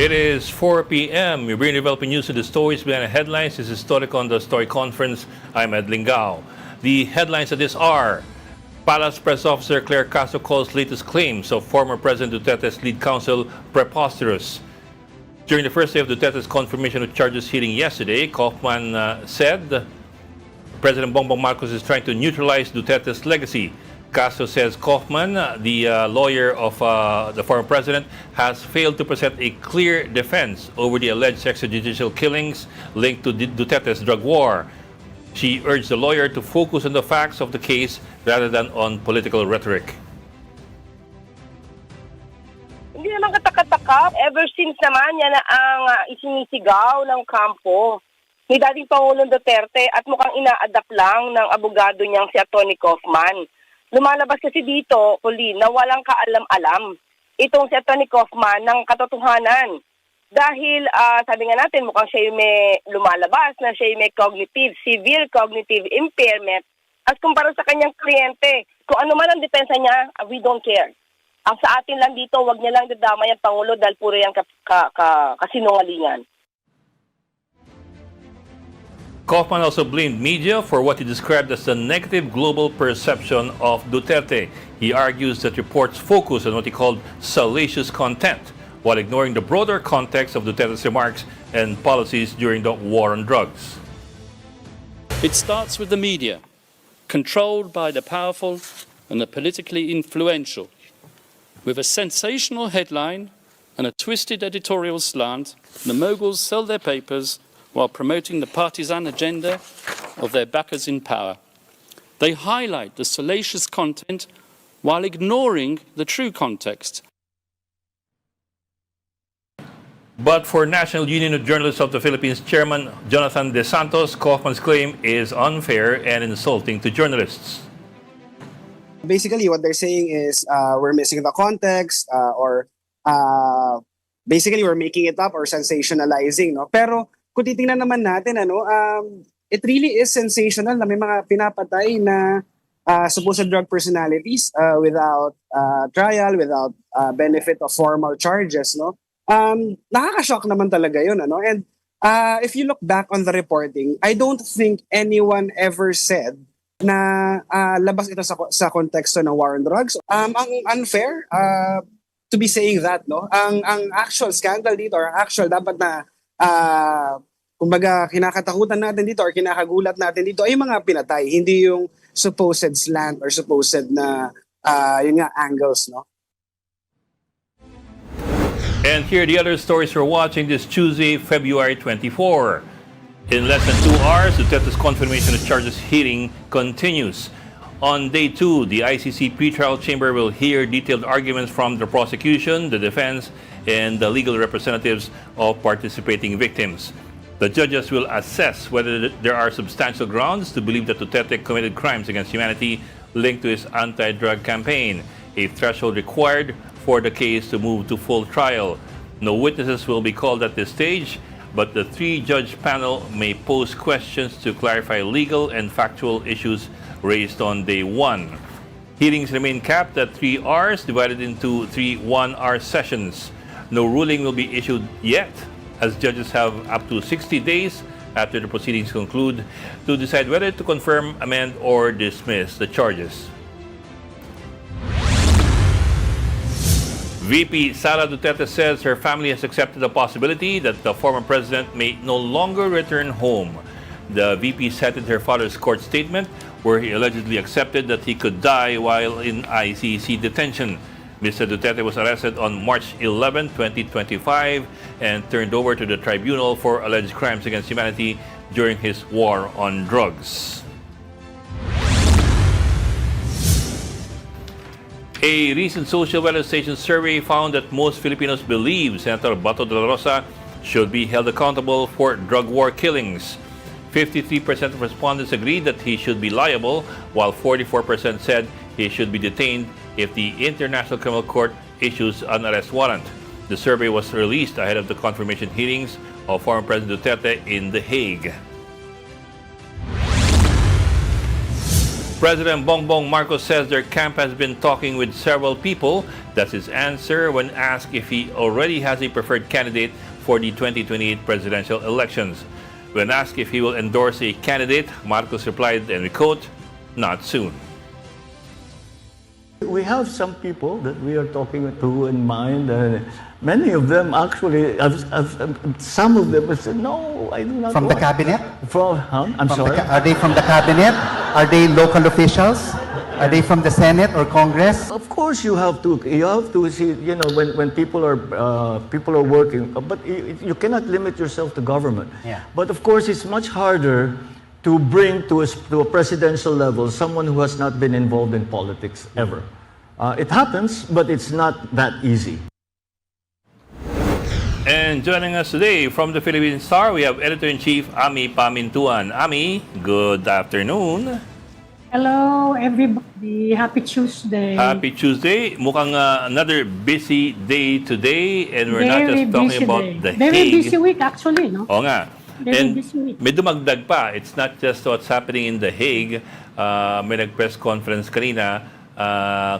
It is 4 p.m. You're bringing developing news to the stories behind the headlines. This is Storycon, the Story Conference. I'm Ed Lingao. The headlines of this are: Palace Press Officer Claire Castro calls latest claims of former President Duterte's lead counsel preposterous. During the first day of Duterte's confirmation of charges hearing yesterday, Kaufman said President Bongbong Marcos is trying to neutralize Duterte's legacy. Castro says Kaufman, the lawyer of the former president, has failed to present a clear defense over the alleged extrajudicial killings linked to Duterte's drug war. She urged the lawyer to focus on the facts of the case rather than on political rhetoric. Hindi naman katakataka. Ever since naman yan na ang isinisigaw ng kampo ni dating Pangulong Duterte at mukhang ina-adapt lang ng abogado niyang si Atty. Kaufman. Lumalabas kasi dito, Colleen, na walang kaalam-alam itong si Atty. Kaufman ng katotohanan. Dahil sabi nga natin, mukhang siya yung may lumalabas na siya yung may severe cognitive impairment as kumpara sa kanyang kliyente. Kung ano man ang depensa niya, we don't care. Ang sa atin lang dito, wag niya lang dadamay ang Pangulo dahil puro yung kasinungalingan. Kaufman also blamed media for what he described as the negative global perception of Duterte. He argues that reports focus on what he called salacious content, while ignoring the broader context of Duterte's remarks and policies during the war on drugs. It starts with the media, controlled by the powerful and the politically influential. With a sensational headline and a twisted editorial slant, the moguls sell their papers while promoting the partisan agenda of their backers in power. They highlight the salacious content while ignoring the true context. But for National Union of Journalists of the Philippines Chairman Jonathan De Santos, Kaufman's claim is unfair and insulting to journalists. Basically, what they're saying is we're missing the context or basically we're making it up or sensationalizing. No? Pero kung titingnan naman natin, it really is sensational na may mga pinapatay na supposed drug personalities without trial, without benefit of formal charges. No? Nakaka-shock naman talaga yun. And if you look back on the reporting, I don't think anyone ever said na labas ito sa konteksto ng war on drugs. Ang unfair to be saying that, no? Ang actual scandal dito or actual dapat na kumbaga kinakatakutan natin dito or kinakagulat natin dito ay mga pinatay, hindi yung supposed slant or supposed na yun nga angles, no? And here are the other stories we're watching this Tuesday, February 24. In less than 2 hours, Duterte's confirmation of charges hearing continues. On day 2, the ICC pretrial chamber will hear detailed arguments from the prosecution, the defense, and the legal representatives of participating victims. The judges will assess whether there are substantial grounds to believe that Duterte committed crimes against humanity linked to his anti-drug campaign, a threshold required for the case to move to full trial. No witnesses will be called at this stage, but the 3-judge panel may pose questions to clarify legal and factual issues raised on day 1. Hearings remain capped at 3 hours, divided into 3 one-hour sessions. No ruling will be issued yet, as judges have up to 60 days after the proceedings conclude to decide whether to confirm, amend, or dismiss the charges. VP Sara Duterte says her family has accepted the possibility that the former president may no longer return home. The VP cited her father's court statement where he allegedly accepted that he could die while in ICC detention. Mr. Duterte was arrested on March 11, 2025 and turned over to the tribunal for alleged crimes against humanity during his war on drugs. A recent social weather station survey found that most Filipinos believe Senator Bato de la Rosa should be held accountable for drug war killings. 53% of respondents agreed that he should be liable, while 44% said he should be detained if the International Criminal Court issues an arrest warrant. The survey was released ahead of the confirmation hearings of former President Duterte in The Hague. President Bongbong Marcos says their camp has been talking with several people. That's his answer when asked if he already has a preferred candidate for the 2028 presidential elections. When asked if he will endorse a candidate, Marcos replied, and we quote, "Not soon." We have some people that we are talking to in mind. Many of them actually, some of them have said, no, I do not From the want." cabinet? I'm sorry? Are they from the cabinet? Are they local officials? Are they from the Senate or Congress? Of course, you have to see, when people are working, but you cannot limit yourself to government. Yeah. But of course, it's much harder to bring to a presidential level someone who has not been involved in politics ever. It happens, but it's not that easy. And joining us today from the Philippine Star, we have Editor-in-Chief Ami Pamintuan. Ami, good afternoon. Hello, everybody. Happy Tuesday. Happy Tuesday. Mukhang another busy day today, and we're not Very just talking busy about day. the Very Hague. busy week, actually, no? Oo nga. Very And busy week. may dumagdag pa. It's not just what's happening in The Hague. May nag-press conference kanina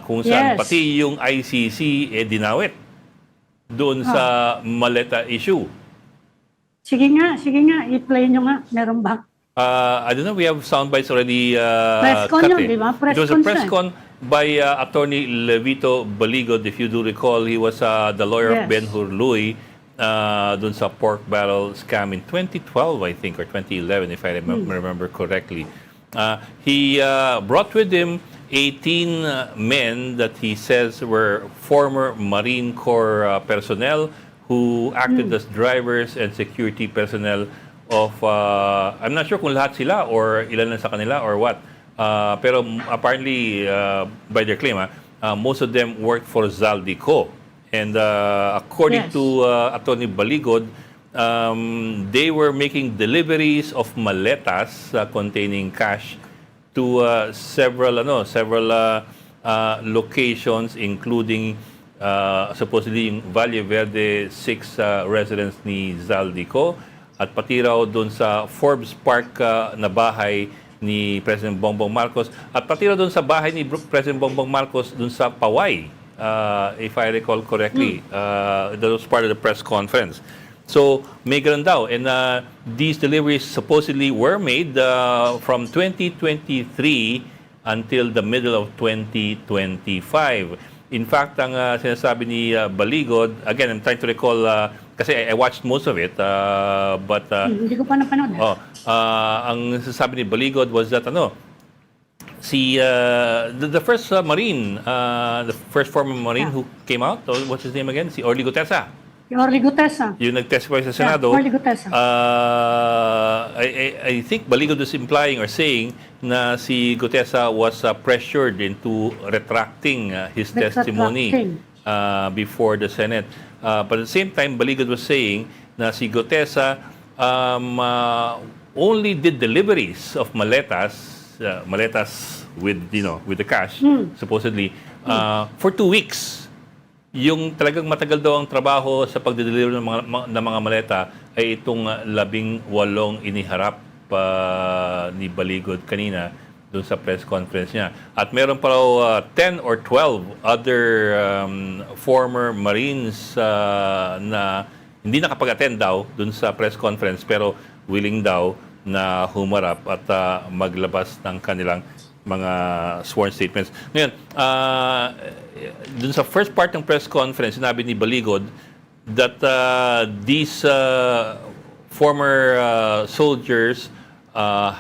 kung saan Yes. pati yung ICC dinawit doon sa maleta issue. Sige nga, i-play nyo nga. Meron ba? I don't know, we have sound bites already Press con cut yun, eh. di ba? Press It was a con press siya. con by Attorney Levito Baligod. If you do recall, he was the lawyer of Yes. Ben Hurluy dun sa pork barrel scam in 2012, I think, or 2011, if I remember correctly. He brought with him 18 men that he says were former Marine Corps personnel who acted as drivers and security personnel of, I'm not sure kung lahat sila or ilan lang sa kanila or what. Pero apparently, by their claim, most of them worked for Zaldico. And according Yes. to Attorney Baligod, they were making deliveries of maletas containing cash to several locations, including supposedly yung Valle Verde 6 residence ni Zaldico, at pati raw doon sa Forbes Park na bahay ni President Bongbong Marcos, at pati raw doon sa bahay ni President Bongbong Marcos doon sa Paway, if I recall correctly. That was part of the press conference. So, may ganun daw. And these deliveries supposedly were made from 2023 until the middle of 2025. In fact, ang sinasabi ni Baligod, again, I'm trying to recall, kasi I watched most of it, but Hindi ko pa napanood. ang sinasabi ni Baligod was that the first Marine, the first former Marine who came out, what's his name again? Si Orly Gutesa. Orly Gutesa. Yung nag-testify sa Senado. Orly Gutesa. I think Baligod was implying or saying na si Gutesa was pressured into retracting his testimony before the Senate. But at the same time, Baligod was saying na si Gutesa only did deliveries of maletas with with the cash supposedly for 2 weeks. Yung talagang matagal daw ang trabaho sa pagde-deliver ng mga maleta ay itong 18 iniharap ni Baligod kanina doon sa press conference niya. At meron pa raw 10 or 12 other former Marines na hindi nakapag-attend daw doon sa press conference pero willing daw na humarap at maglabas ng kanilang mga sworn statements. Ngayon, dun sa first part ng press conference, sinabi ni Baligod that these former soldiers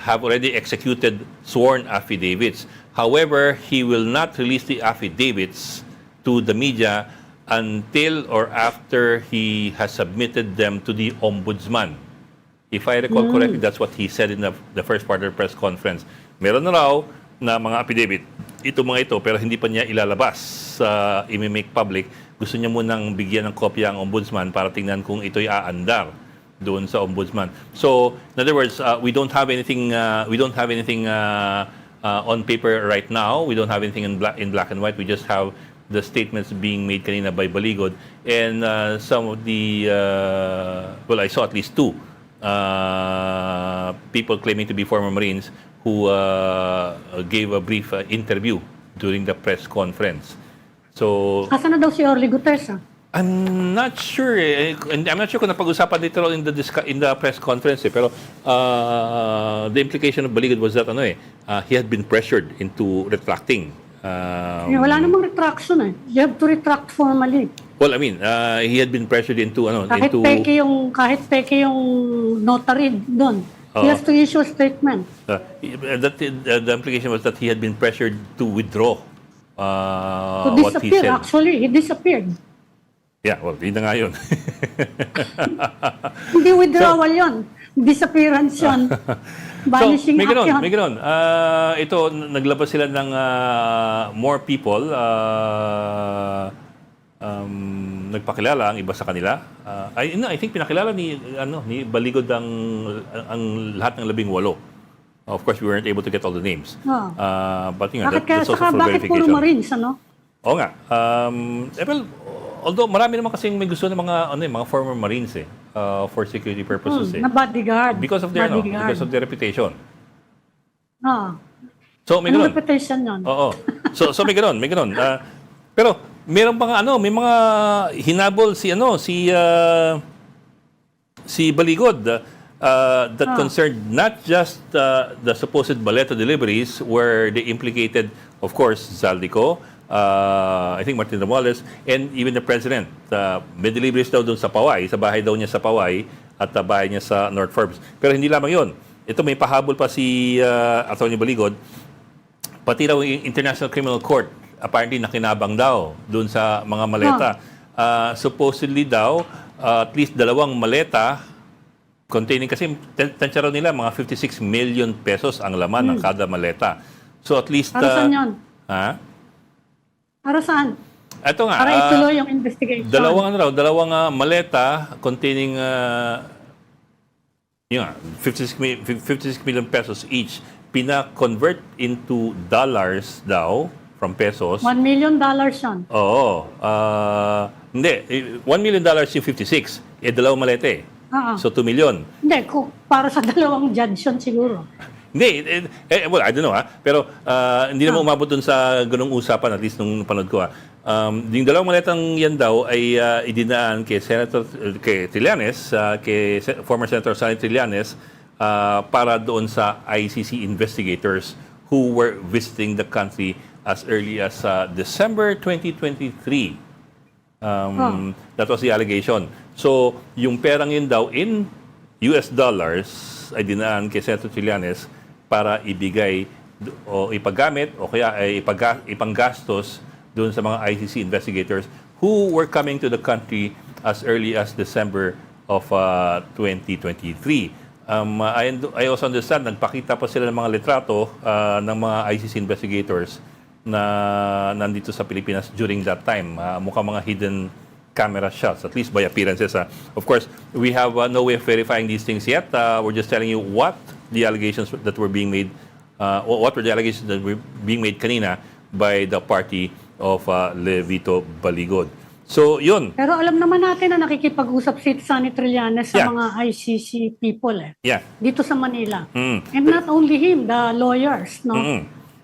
have already executed sworn affidavits. However, he will not release the affidavits to the media until or after he has submitted them to the ombudsman. If I recall correctly, that's what he said in the first part of the press conference. Meron na raw na mga affidavit, mga ito, pero hindi pa niya ilalabas sa i-make public. Gusto niya munang bigyan ng kopya ang ombudsman para tingnan kung ito'y aandar doon sa ombudsman. So, in other words, we don't have anything on paper right now. We don't have anything in black and white. We just have the statements being made kanina by Baligod and some of the I saw at least 2 people claiming to be former Marines who gave a brief interview during the press conference. So, Asa na daw si Orly Gutierrez? I'm not sure. And I'm not sure kung napag-usapan dito in the press conference. Pero the implication of Baligod was that he had been pressured into retracting. Wala namang retraction eh. You have to retract formally. Well, I mean, he had been pressured into Kahit peke yung notary doon. He has to issue a statement. The implication was that he had been pressured to withdraw To what he disappear, said. actually. He disappeared. Yeah, well, yun na nga yun. Hindi withdrawal yun. Disappearance yun. Vanishing may act yun. ganun. Ito, naglabas sila ng more people. Nagpakilala ang iba sa kanila. I think pinakilala ni Baligod ang lahat ng 18. Of course, we weren't able to get all the names. But that's also for Bakit puro verification. Marines, ano? Oo nga. Well, although marami naman kasing may gusto ng mga former Marines for security purposes. Na bodyguard. Because of their reputation. So may Anong ganun. reputation yun? Oo. So may ganun. Pero meron pa may mga hinabol si Baligod that concerned not just the supposed baleta deliveries where they implicated, of course, Zaldico, I think Martin Romualdez, and even the president. May deliveries daw doon sa Paway, sa bahay daw niya sa Paway at bahay niya sa North Forbes. Pero hindi lamang yun. Ito may pahabol pa si Atty. Baligod, pati raw yung International Criminal Court, apparently nakinabang daw doon sa mga maleta. Supposedly daw, at least 2 maleta containing, kasi tansya raw nila, mga 56 million pesos ang laman ng kada maleta. So at least... Para saan yun? Ha? Para saan? Ito nga. Para ituloy yung investigation. Dalawang maleta containing 56 million pesos each, pina-convert into dollars daw from pesos. $1 million yun. Oo. Hindi. $1 million yung 56. 2 maleta eh. So 2 million. Hindi, para sa 2 judge yun siguro. Hindi. Well, I don't know Pero hindi naman umabot dun sa ganung usapan, at least nung panood ko yung 2 maletang yan daw ay idinaan kay Trillanes, kay former Senator Sonny Trillanes, para doon sa ICC investigators who were visiting the country as early as December 2023. That was the allegation. So, yung perang yun daw in US dollars ay dinaan kay Senator Trillanes para ibigay o ipagamit o kaya ay ipanggastos doon sa mga ICC investigators who were coming to the country as early as December of 2023. I also understand, nagpakita pa sila ng mga litrato ng mga ICC investigators na nandito sa Pilipinas during that time. Mukhang mga hidden camera shots, at least by appearances. Of course, we have no way of verifying these things yet. We're just telling you what the allegations that were being made, what were the allegations that were being made kanina by the party of Levito Baligod. So, yun. Pero alam naman natin na nakikipag-usap si Sonny Trillanes sa mga ICC people dito sa Manila. And not only him, the lawyers, no?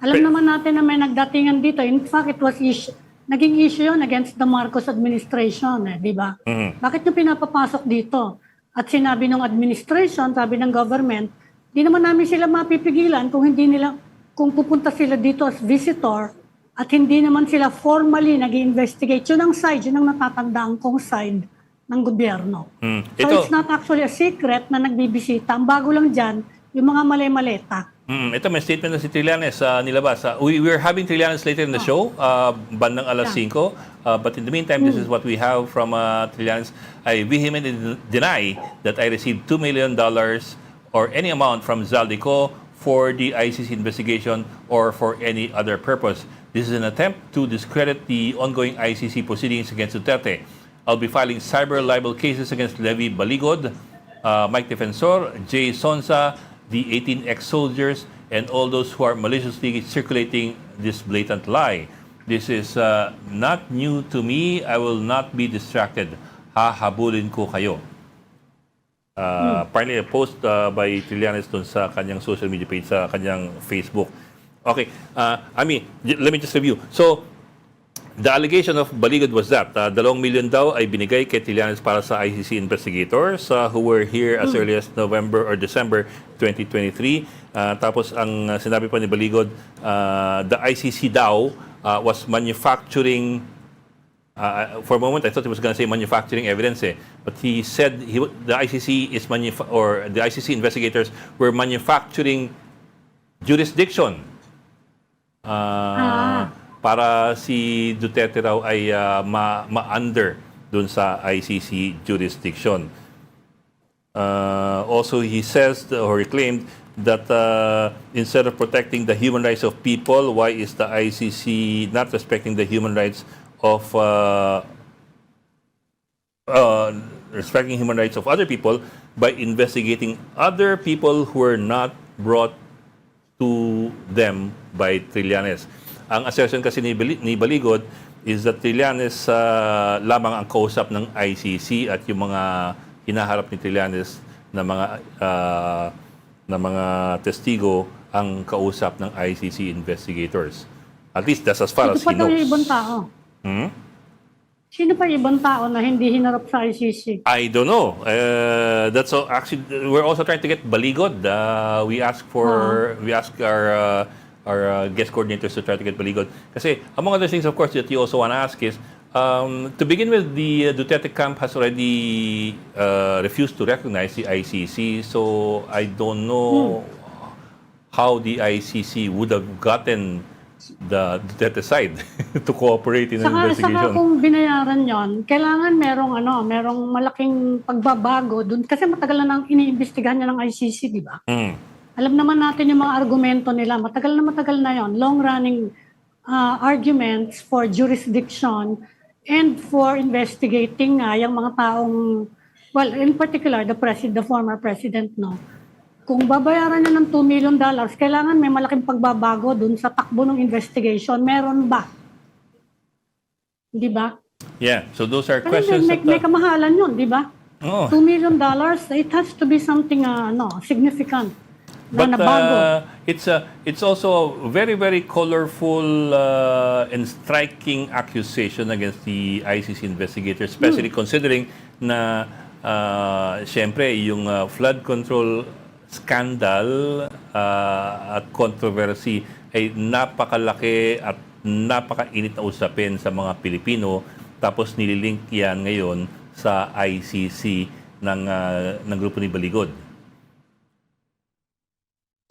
Alam naman natin na may nagdatingan dito. In fact, it was naging issue yun against the Marcos administration, di ba? Bakit nyo pinapapasok dito? At sinabi ng administration, sabi ng government, di naman namin sila mapipigilan kung pupunta sila dito as visitor at hindi naman sila formally nag-investigate. Yun ang natatandaan kong side ng gobyerno. So it's not actually a secret na nagbibisita. Ang bago lang dyan, yung mga mali-maleta. Ito may statement na si Trillanes nilabas. We're having Trillanes later in the show, bandang alas 5. But in the meantime, this is what we have from Trillanes. I vehemently deny that I received $2 million or any amount from Zaldico for the ICC investigation or for any other purpose. This is an attempt to discredit the ongoing ICC proceedings against Duterte. I'll be filing cyber-libel cases against Levi Baligod, Mike Defensor, Jay Sonsa, the 18 ex-soldiers, and all those who are maliciously circulating this blatant lie. This is not new to me. I will not be distracted. Hahabulin ko kayo. Apparently a post by Trillanes dun sa kanyang social media page, sa kanyang Facebook. Okay, let me just review. So, the allegation of Baligod was that 2 million daw ay binigay kay Trillanes para sa ICC investigators who were here as early as November or December 2023. Tapos ang sinabi pa ni Baligod, the ICC daw was manufacturing. For a moment, I thought he was going to say manufacturing evidence, but he said the ICC is the ICC investigators were manufacturing jurisdiction. Para si Duterte raw ay ma-under dun sa ICC jurisdiction. Also, he says or he claimed that instead of protecting the human rights of people, why is the ICC not respecting the human rights of other people by investigating other people who were not brought to them by Trillanes. Ang assertion kasi ni Baligod is that Trillanes lamang ang kausap ng ICC at yung mga hinaharap ni Trillanes na mga testigo ang kausap ng ICC investigators. At least that's as far as he knows. Sino pa yung ibang tao? Sino pa yung ibang tao na hindi hinarap sa ICC? I don't know. That's all, actually, we're also trying to get Baligod. We ask our guest coordinators to try to get Baligod. Kasi among other things, of course, that you also want to ask is, to begin with, the Duterte camp has already refused to recognize the ICC. So I don't know how the ICC would have gotten the Duterte side to cooperate in an investigation. Saka kung binayaran yon, kailangan merong malaking pagbabago dun kasi matagal na nang iniimbestigahan niya ng ICC, di ba? Alam naman natin yung mga argumento nila. Matagal na yon. Long-running arguments for jurisdiction and for investigating yung mga taong, well, in particular, the former president, no? Kung babayaran niya ng $2 million, kailangan may malaking pagbabago dun sa takbo ng investigation. Meron ba? Di ba? Yeah, so those are questions. May kamahalan yun, di ba? Oh. $2 million, it has to be something significant. But it's also a very, very colorful and striking accusation against the ICC investigators, especially considering na siyempre yung flood control scandal at controversy ay napakalaki at napakainit na usapin sa mga Pilipino, tapos nililink yan ngayon sa ICC ng grupo ni Baligod.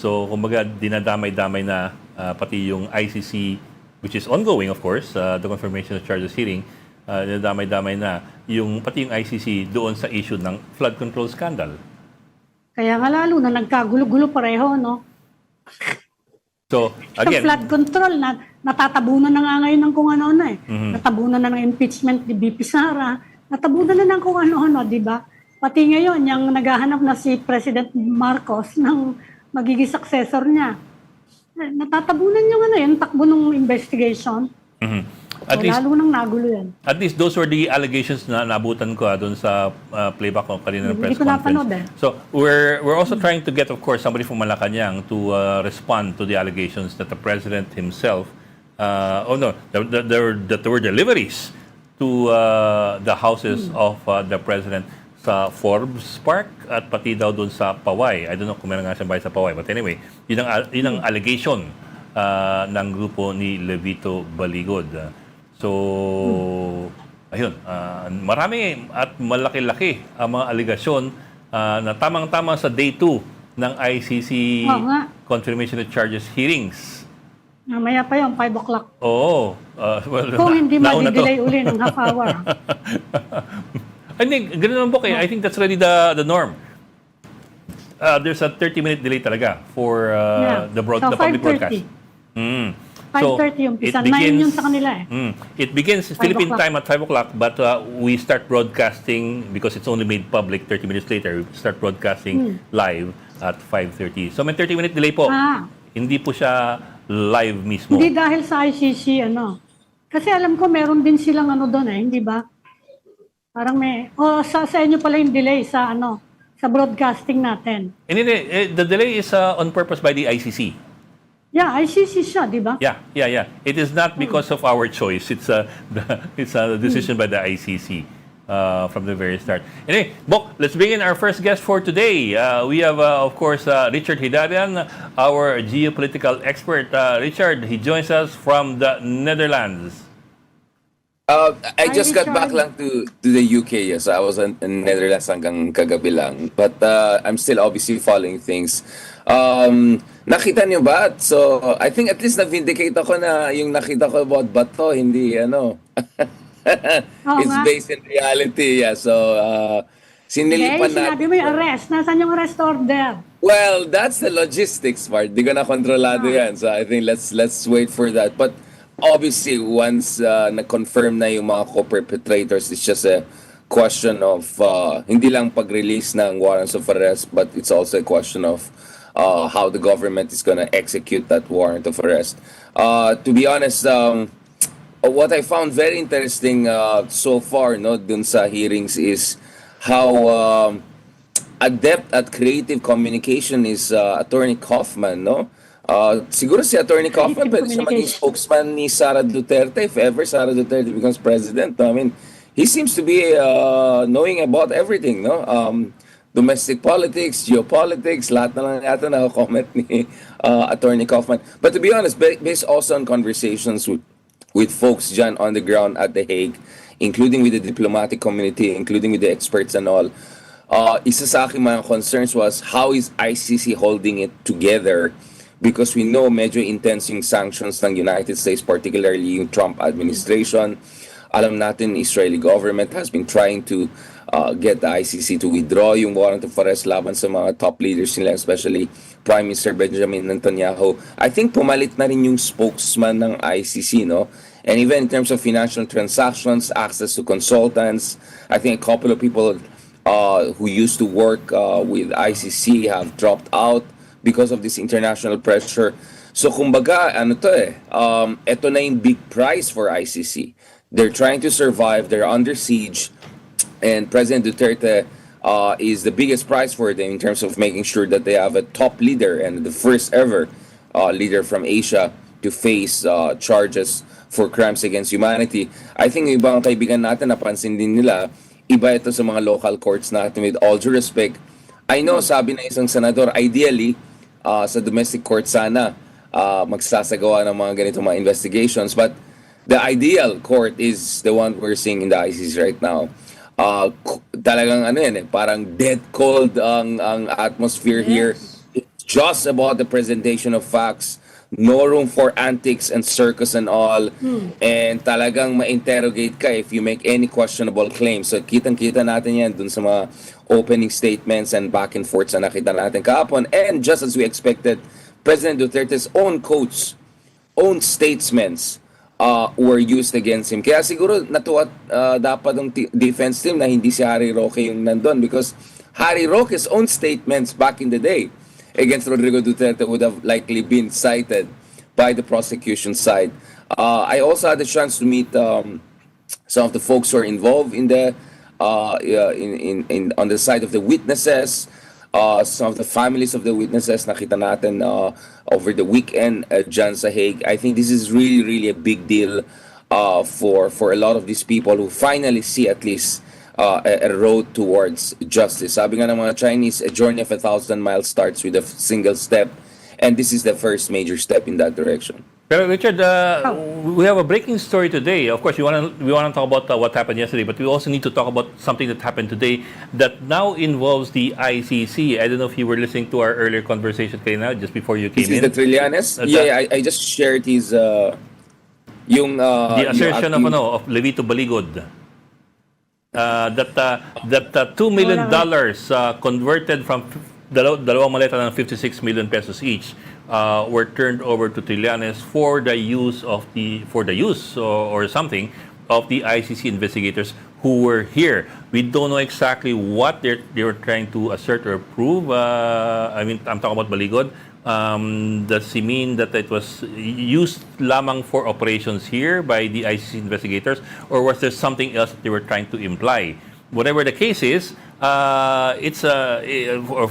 So, kumbaga, dinadamay-damay na pati yung ICC, which is ongoing, of course, the confirmation of charges hearing, dinadamay-damay na pati yung ICC doon sa issue ng flood control scandal. Kaya nga lalo na nagkagulo-gulo pareho, no? So, again, sa flood control, natatabunan na nga ngayon ng kung ano-ano eh. Natabunan na ng impeachment ni BP Sara, natabunan na ng kung ano-ano, di ba? Pati ngayon, yung naghahanap na si President Marcos ng magiging successor niya. Natatabunan yung takbo ng investigation. At least, lalo nang nagulo yan. At least those were the allegations na naabutan ko doon sa playback ko kanina ng press conference. So we're also trying to get, of course, somebody from Malacanang to respond to the allegations that the president himself, that there were deliveries to the houses of the president sa Forbes Park at pati daw doon sa Paway. I don't know kung meron nga siyang bahay sa Paway. But anyway, yun ang allegation ng grupo ni Levito Baligod. So, ayun, marami at malaki-laki ang mga aligasyon na tamang-tama sa day 2 ng ICC confirmation of charges hearings. Mamaya pa yun, 5 o'clock. Oo. Kung hindi ma-delay uli ng half hour. I think, ganun naman po kayo. I think that's already the norm. There's a 30-minute delay talaga for the public broadcast. 5:30 yung pisa. 9 yun sa kanila eh. It begins Philippine time at 5 o'clock, but we start broadcasting because it's only made public 30 minutes later. We start broadcasting live at 5:30. So may 30-minute delay po. Hindi po siya live mismo. Hindi dahil sa ICC, Kasi alam ko meron din silang doon hindi ba? Parang may, sa inyo pala yung delay sa sa broadcasting natin. And the delay is on purpose by the ICC. Yeah, ICC siya, di ba? Yeah. It is not because of our choice. It's a decision by the ICC from the very start. Anyway, Bok, let's bring in our first guest for today. We have, of course, Richard Hidarian, our geopolitical expert. Richard, he joins us from the Netherlands. I just got back lang to the UK. Yes, I was in Netherlands hanggang kagabi lang. But I'm still obviously following things. Nakita niyo ba? So, I think at least na-vindicate ako na yung nakita ko about Bato, hindi it's based in reality. Yeah, so sinilipan natin. Sinabi mo yung arrest. Nasaan yung arrest order? Well, that's the logistics part. Di ko na kontrolado yan. So I think let's wait for that. But obviously, once na-confirm na yung mga co-perpetrators, it's just a question of hindi lang pag-release ng warrants of arrest, but it's also a question of how the government is gonna execute that warrant of arrest. To be honest, what I found very interesting so far, dun sa hearings is how adept at creative communication is Attorney Kaufman, siguro si Attorney Kaufman pwede siya maging spokesman ni Sara Duterte if ever Sara Duterte becomes president. I mean, he seems to be knowing about everything, domestic politics, geopolitics, lahat na lang yata na-comment ni Attorney Kaufman. But to be honest, based also on conversations with folks dyan on the ground at The Hague, including with the diplomatic community, including with the experts and all, isa sa aking mga concerns was how is ICC holding it together? Because we know medyo intense yung sanctions ng United States, particularly yung Trump administration. Alam natin, Israeli government has been trying to get the ICC to withdraw yung warrant of arrest laban sa mga top leaders nila, especially Prime Minister Benjamin Netanyahu. I think pumalit na rin yung spokesman ng ICC, And even in terms of financial transactions, access to consultants, I think a couple of people who used to work with ICC have dropped out because of this international pressure. So kumbaga, ito na yung big prize for ICC. They're trying to survive, they're under siege, and President Duterte is the biggest prize for them in terms of making sure that they have a top leader and the first ever leader from Asia to face charges for crimes against humanity. I think yung ibang kaibigan natin, napansin din nila, iba ito sa mga local courts natin. With all due respect, I know, sabi na isang senador, ideally, sa domestic court sana, magsasagawa ng mga ganitong mga investigations. But the ideal court is the one we're seeing in the ICC right now. Talagang parang dead cold ang atmosphere here. It's just about the presentation of facts. No room for antics and circus and all. And talagang ma-interrogate ka if you make any questionable claims. So kitang-kita natin yan dun sa mga opening statements and back and forth na nakita natin kahapon. And just as we expected, President Duterte's own quotes, own statements were used against him. Kaya siguro natuwa dapat ang defense team na hindi si Harry Roque yung nandun, because Harry Roque's own statements back in the day against Rodrigo Duterte would have likely been cited by the prosecution side. I also had the chance to meet some of the folks who are involved in the on the side of the witnesses, some of the families of the witnesses. Nakita natin over the weekend dyan sa Hague. I think this is really, really a big deal for a lot of these people who finally see at least a road towards justice. Sabi nga ng mga Chinese, a journey of 1,000 miles starts with a single step, and this is the first major step in that direction. Pero Richard, we have a breaking story today. Of course, we want to talk about what happened yesterday, but we also need to talk about something that happened today that now involves the ICC. I don't know if you were listening to our earlier conversation now, just before you came in. This is the Trillanes? I just shared his the assertion of Levito Baligod. That $2 million converted from dalawang maleta ng 56 million pesos each were turned over to Trillanes for the use or something of the ICC investigators who were here. We don't know exactly what they were trying to assert or prove. I'm talking about Baligod. Does he mean that it was used lamang for operations here by the ICC investigators, or was there something else that they were trying to imply? Whatever the case is, of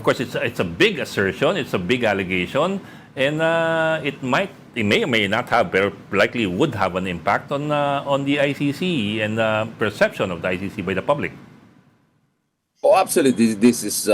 course, it's a big assertion, it's a big allegation, and it may or may not have, but likely would have an impact on the ICC and perception of the ICC by the public. Oh, absolutely. This is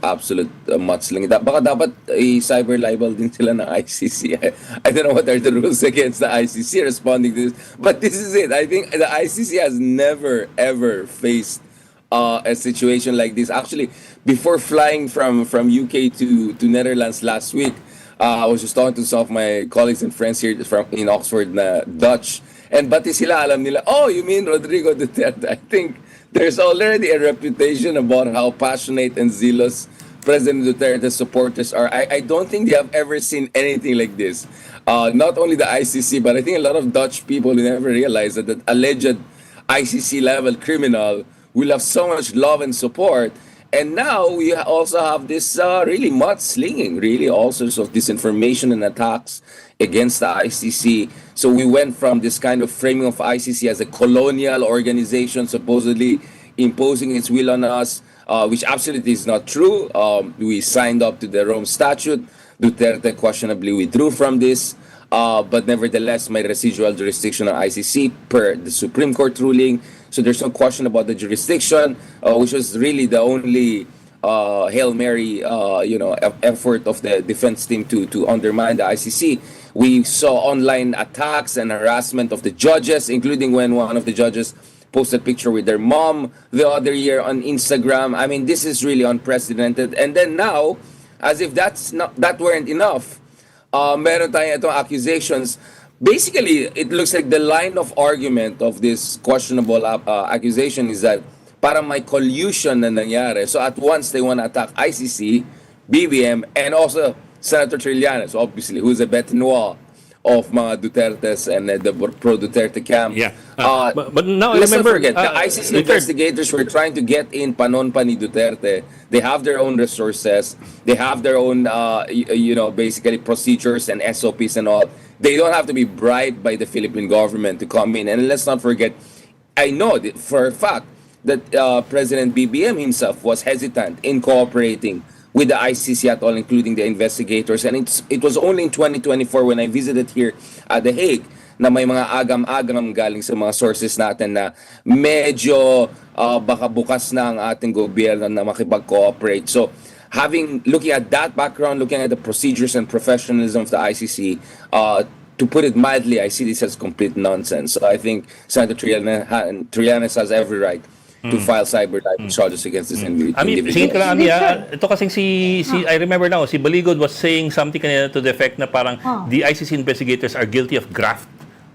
absolute mudslinging. Baka dapat cyber libel din sila ng ICC. I don't know what are the rules against the ICC responding to this, but this is it. I think the ICC has never ever faced a situation like this. Actually, before flying from UK to Netherlands last week, I was just talking to some of my colleagues and friends here in Oxford na Dutch, and bati sila alam nila, oh, you mean Rodrigo Duterte? I think there's already a reputation about how passionate and zealous President Duterte's supporters are. I don't think they have ever seen anything like this. Not only the ICC, but I think a lot of Dutch people who never realized that the alleged ICC level criminal will have so much love and support. And now we also have this really mudslinging, really all sorts of disinformation and attacks against the ICC. So we went from this kind of framing of ICC as a colonial organization supposedly imposing its will on us, which absolutely is not true. We signed up to the Rome Statute. Duterte questionably withdrew from this. But nevertheless, my residual jurisdiction on ICC per the Supreme Court ruling. So there's no question about the jurisdiction, which was really the only Hail Mary, effort of the defense team to undermine the ICC. We saw online attacks and harassment of the judges, including when one of the judges posted a picture with their mom the other year on Instagram. I mean, this is really unprecedented. And then now, as if that weren't enough, meron tayong itong accusations. Basically, it looks like the line of argument of this questionable accusation is that parang may collusion na nangyari. So at once, they want to attack ICC, BBM, and also Senator Trillanes, obviously, who's a bête noire of mga Dutertes and the pro-Duterte camp. Yeah. But now I let's not remember, forget, the ICC investigators were trying to get in panon pa ni Duterte. They have their own resources. They have their own, basically procedures and SOPs and all. They don't have to be bribed by the Philippine government to come in. And let's not forget, I know that for a fact that President BBM himself was hesitant in cooperating with the ICC at all, including the investigators. And it was only in 2024 when I visited here at The Hague na may mga agam-agam galing sa mga sources natin na medyo baka bukas na ang ating gobyerno na makipag-cooperate. So, looking at that background, looking at the procedures and professionalism of the ICC, to put it mildly, I see this as complete nonsense. So I think Senator Trillanes has every right to file cyber libel charges against this individual. Singit ka lang, Ami, ito kasing I remember now, si Baligod was saying something kanina to the effect na parang the ICC investigators are guilty of graft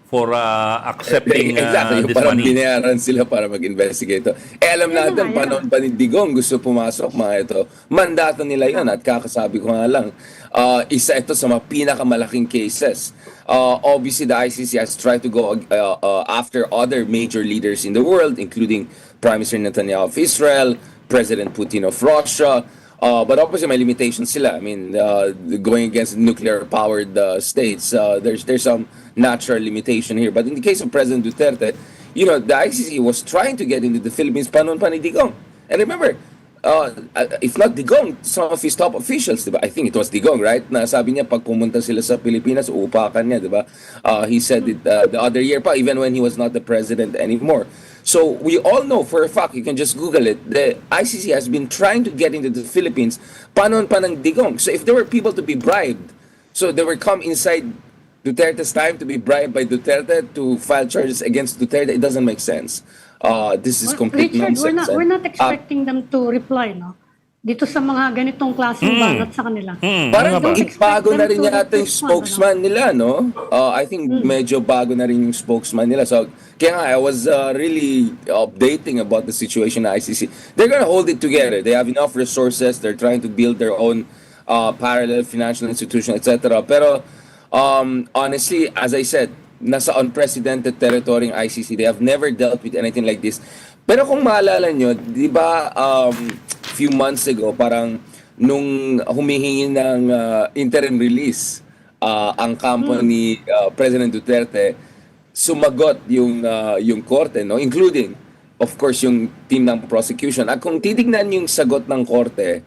for accepting exactly, this parang money. binayaran sila para mag-investigate. Alam natin, panon pa ni Digong gusto pumasok, mga ito. Mandato nila yun at kakasabi ko nga lang, isa ito sa mga pinakamalaking cases. Obviously, the ICC has tried to go after other major leaders in the world, including Prime Minister Netanyahu of Israel, President Putin of Russia, but obviously may limitations sila. I mean, going against nuclear-powered states, there's some natural limitation here. But in the case of President Duterte, the ICC was trying to get into the Philippines panon pa ni Digong. And remember, if not Digong, some of his top officials, diba? I think it was Digong, right? Na sabi niya, pag pumunta sila sa Pilipinas, uupakan niya, diba? He said it the other year pa, even when he was not the president anymore. So we all know for a fact, you can just Google it, the ICC has been trying to get into the Philippines panon pa ng Digong. So if there were people to be bribed, so they were come inside Duterte's time to be bribed by Duterte to file charges against Duterte, it doesn't make sense. This is complete Richard, nonsense. we're not expecting them to reply, no? Dito sa mga ganitong klaseng banat sa kanila. Parang Don't expect bago na them rin to yata yung respond, spokesman nila, no? I think medyo bago na rin yung spokesman nila. So, kaya nga, I was really updating about the situation at ICC. They're gonna hold it together. They have enough resources. They're trying to build their own parallel financial institution, etc. Pero, honestly, as I said, nasa unprecedented territory ng ICC. They have never dealt with anything like this. Pero kung maalala nyo, di ba, few months ago, parang nung humihingi ng interim release ang kampo ni President Duterte, sumagot yung korte, no, including of course, yung team ng prosecution. At kung titignan yung sagot ng korte,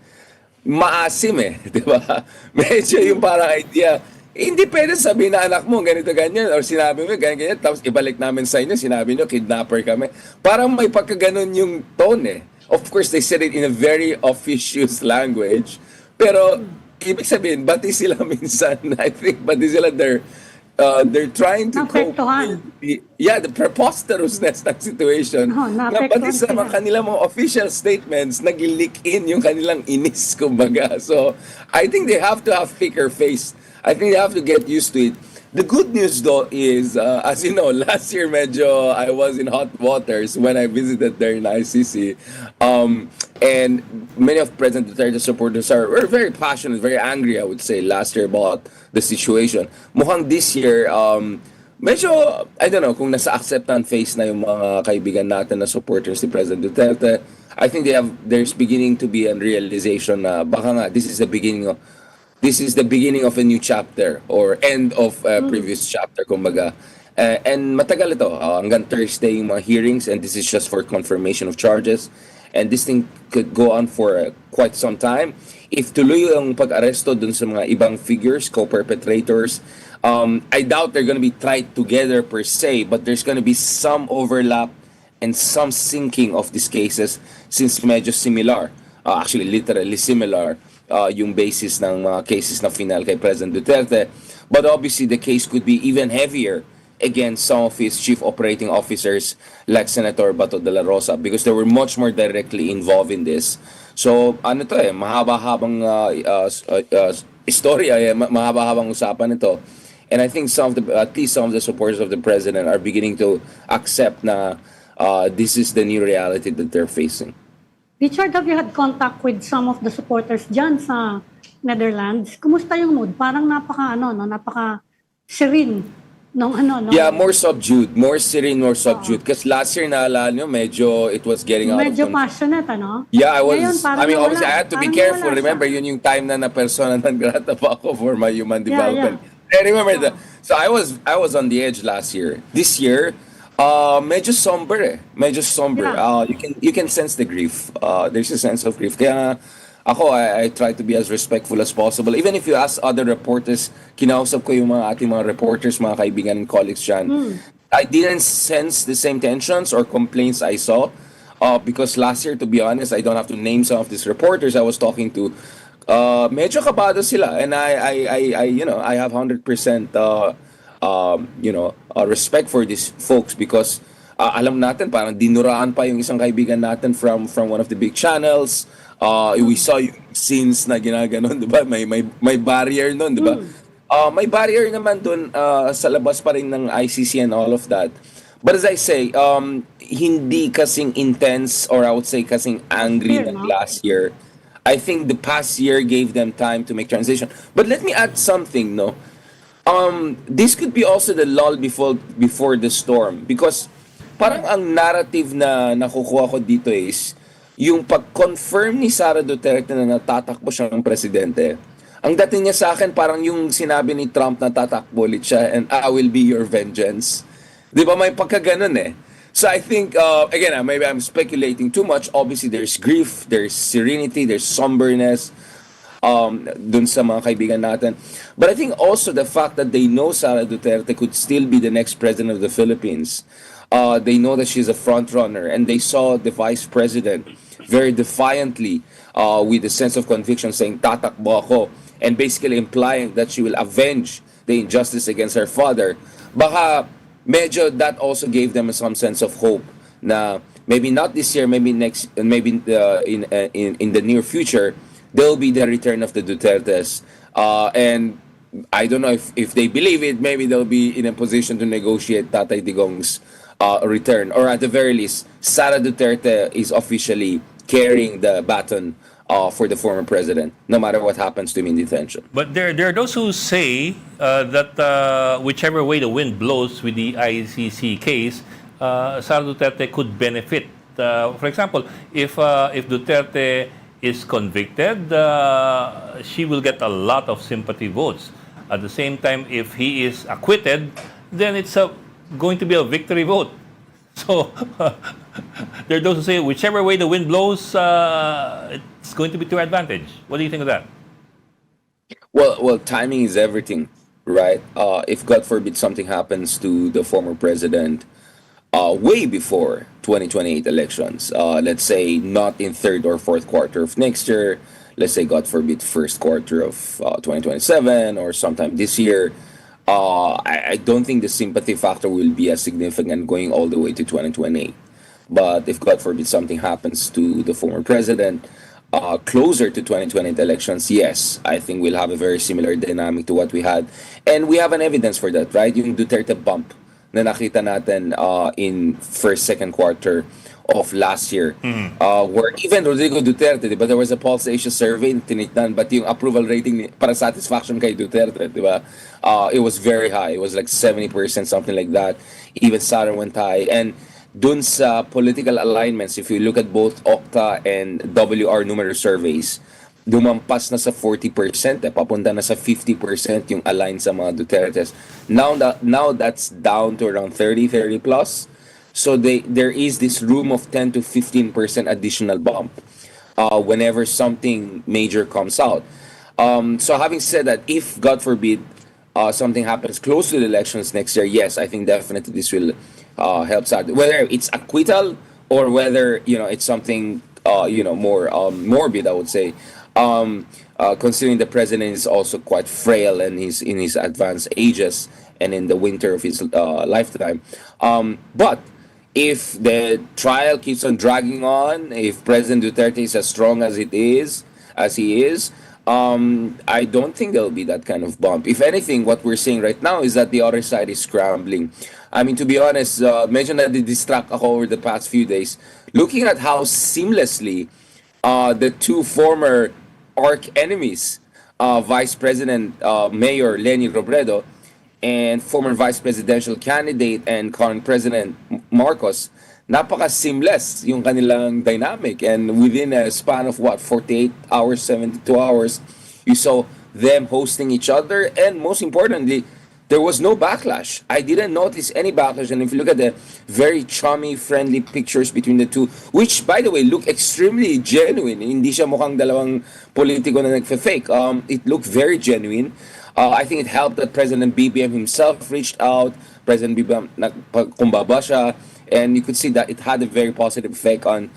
maasim di ba? Medyo yung parang idea, hindi pwede sabihin na anak mo, ganito, ganyan, or sinabi mo, ganyan, ganyan, tapos ibalik namin sa inyo, sinabi nyo, kidnapper kami. Parang may pagkaganon yung tone Of course, they said it in a very officious language, pero ibig sabihin, bati sila minsan, I think, bati sila they're trying to cope with the preposterousness ng situation. Na pati sa mga kanilang mga official statements, nag-leak in yung kanilang inis, kumbaga. So, I think they have to have thicker face. I think they have to get used to it. The good news though is, as you know, last year medyo I was in hot waters when I visited there in ICC. And many of President Duterte's supporters were very passionate, very angry, I would say, last year about the situation. Mukhang this year, medyo, I don't know, kung nasa acceptance phase na yung mga kaibigan natin na supporters ni President Duterte, I think there's beginning to be a realization na baka nga, this is the beginning of a new chapter or end of a previous chapter, kumbaga. And matagal ito, hanggang Thursday yung mga hearings, and this is just for confirmation of charges. And this thing could go on for quite some time. If tuloy yung pag-aresto dun sa mga ibang figures, co-perpetrators, I doubt they're gonna be tried together per se, but there's gonna be some overlap and some syncing of these cases since medyo similar, actually literally similar, yung basis ng mga cases na final kay President Duterte. But obviously, the case could be even heavier against some of his chief operating officers like Senator Bato de la Rosa because they were much more directly involved in this. So, mahaba-habang istorya, mahaba-habang usapan ito. And I think at least some of the supporters of the president are beginning to accept na this is the new reality that they're facing. Richard, have you had contact with some of the supporters dyan sa Netherlands? Kumusta yung mood? Parang napaka-serene nung Yeah, more subdued. More serene, more subdued. Kasi last year, naalala nyo, medyo it was getting out of medyo control. passionate, Yeah, I was, Ngayon, obviously, I had to be careful. Remember, yun yung time na persona non grata pa ako for my human development. I remember that. So I was on the edge last year. This year, medyo somber Medyo somber. Yeah. You can sense the grief. There's a sense of grief. Kaya ako, I try to be as respectful as possible. Even if you ask other reporters, kinausap ko yung ating mga reporters, mga kaibigan and colleagues dyan. I didn't sense the same tensions or complaints I saw. Because last year, to be honest, I don't have to name some of these reporters I was talking to. Medyo kabado sila. And I have 100% respect for these folks because alam natin parang dinuraan pa yung isang kaibigan natin from one of the big channels. We saw yung scenes na ginaganon, 'di ba? May barrier noon, 'di ba? May barrier naman doon sa labas pa rin ng ICC and all of that. But as I say, hindi kasing intense or I would say kasing angry like last year. I think the past year gave them time to make transition. But let me add something, no? This could be also the lull before the storm because parang ang narrative na nakukuha ko dito is yung pag-confirm ni Sara Duterte na natatakbo siya ng presidente. Ang dating niya sa akin parang yung sinabi ni Trump na tatakbo ulit siya and I will be your vengeance. Di ba may pagkaganon So I think, again, maybe I'm speculating too much. Obviously, there's grief, there's serenity, there's somberness dun sa mga kaibigan natin. But I think also the fact that they know Sara Duterte could still be the next president of the Philippines. They know that she's a front runner and they saw the vice president very defiantly with a sense of conviction saying, tatakbo ako, and basically implying that she will avenge the injustice against her father. Baka medyo that also gave them some sense of hope na maybe not this year, maybe next, maybe in the near future, there will be the return of the Dutertes. And I don't know if they believe it, maybe they'll be in a position to negotiate Tatay Digong's return. Or at the very least, Sara Duterte is officially carrying the baton for the former president, no matter what happens to him in detention. But there are those who say that whichever way the wind blows with the ICC case, Sara Duterte could benefit. For example, if Duterte is convicted, she will get a lot of sympathy votes. At the same time, if he is acquitted, then it's going to be a victory vote. So There are those who say whichever way the wind blows, it's going to be to our advantage. What do you think of that? Well, timing is everything, right? If God forbid something happens to the former president, way before 2028 elections, let's say not in third or fourth quarter of next year, let's say God forbid first quarter of 2027 or sometime this year, I don't think the sympathy factor will be as significant going all the way to 2028. But if God forbid something happens to the former president, closer to 2020 elections, yes, I think we'll have a very similar dynamic to what we had. And we have an evidence for that, right? Yung Duterte bump na nakita natin in first, second quarter of last year. Where even Rodrigo Duterte, diba, there was a Pulse Asia survey na tinignan, but yung approval rating para satisfaction kay Duterte, diba, it was very high. It was like 70%, something like that. Even Sara went high. And dun sa political alignments, if you look at both Okta and WR numero surveys, dumampas na sa 40%, papunta na sa 50% yung aligned sa mga Dutertes. Now that's down to around 30 plus. So there is this room of 10 to 15% additional bump whenever something major comes out. So having said that, if God forbid something happens close to the elections next year, yes, I think definitely this will help out. Whether it's acquittal or whether it's something more morbid, I would say. Considering the president is also quite frail and he's in his advanced ages and in the winter of his lifetime. But if the trial keeps on dragging on, if President Duterte is as strong as he is, I don't think there'll be that kind of bump. If anything, what we're seeing right now is that the other side is scrambling. I mean, to be honest, medyo na-distract ako over the past few days, looking at how seamlessly the two former arch enemies, Vice President Mayor Leni Robredo and former Vice Presidential candidate and current President Marcos, napaka-seamless yung kanilang dynamic. And within a span of 48 hours, 72 hours, you saw them hosting each other. And most importantly, there was no backlash. I didn't notice any backlash. And if you look at the very chummy, friendly pictures between the two, which, by the way, look extremely genuine. Hindi siya mukhang dalawang politiko na nagfe-fake. It looked very genuine. I think it helped that President BBM himself reached out. President BBM nagkumbaba siya. And you could see that it had a very positive effect on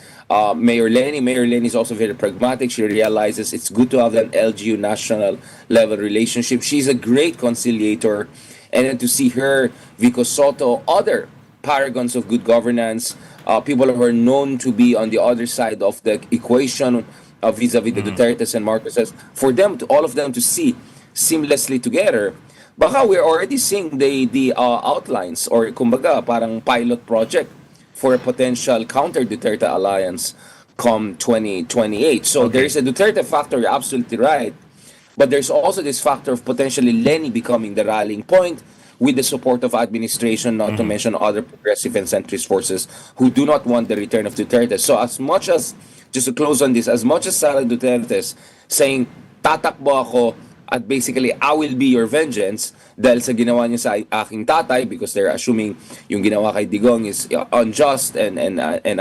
Mayor Leni. Mayor Leni is also very pragmatic. She realizes it's good to have an LGU national level relationship. She's a great conciliator. And then to see her, Vico Soto, other paragons of good governance, people who are known to be on the other side of the equation vis-a-vis the Dutertes and Marcoses, for them, all of them to see seamlessly together. Baka we're already seeing the outlines or kumbaga parang pilot project for a potential counter-Duterte alliance come 2028. So there is a Duterte factor, you're absolutely right. But there's also this factor of potentially Leni becoming the rallying point with the support of administration, not to mention other progressive and centrist forces who do not want the return of Duterte. So as much as, just to close on this, as much as Sara Duterte's saying, tatakbo ako, at basically, I will be your vengeance dahil sa ginawa niya sa aking tatay, because they're assuming yung ginawa kay Digong is unjust and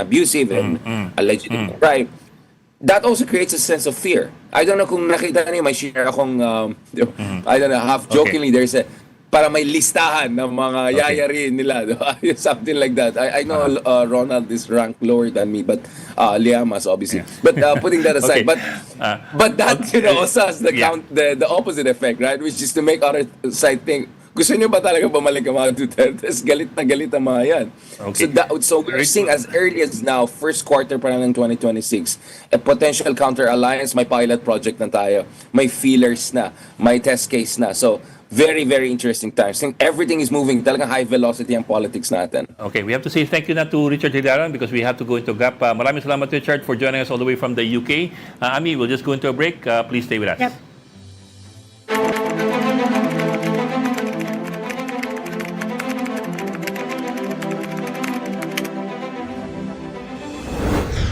abusive and allegedly bribe. That also creates a sense of fear. I don't know kung nakita niyo, may share akong, I don't know, half jokingly, there's a, para may listahan ng mga yayarin nila. Something like that. I know Ronald is ranked lower than me, but Liamas, obviously. But putting that aside, but that, also has the opposite effect, right? Which is to make other side think, gusto nyo ba talaga bumalik ang mga Dutertes? Galit na galit ang mga yan. So we're seeing as early as now, first quarter pa lang ng 2026, a potential counter-alliance, may pilot project na tayo, may feelers na, may test case na. So, very, very interesting times. I think everything is moving. Talagang high velocity ang politics natin. Okay, we have to say thank you na to Richard Hilaran because we have to go into a gap. Maraming salamat, Richard, for joining us all the way from the UK. Ami, we'll just go into a break. Please stay with us. Yep.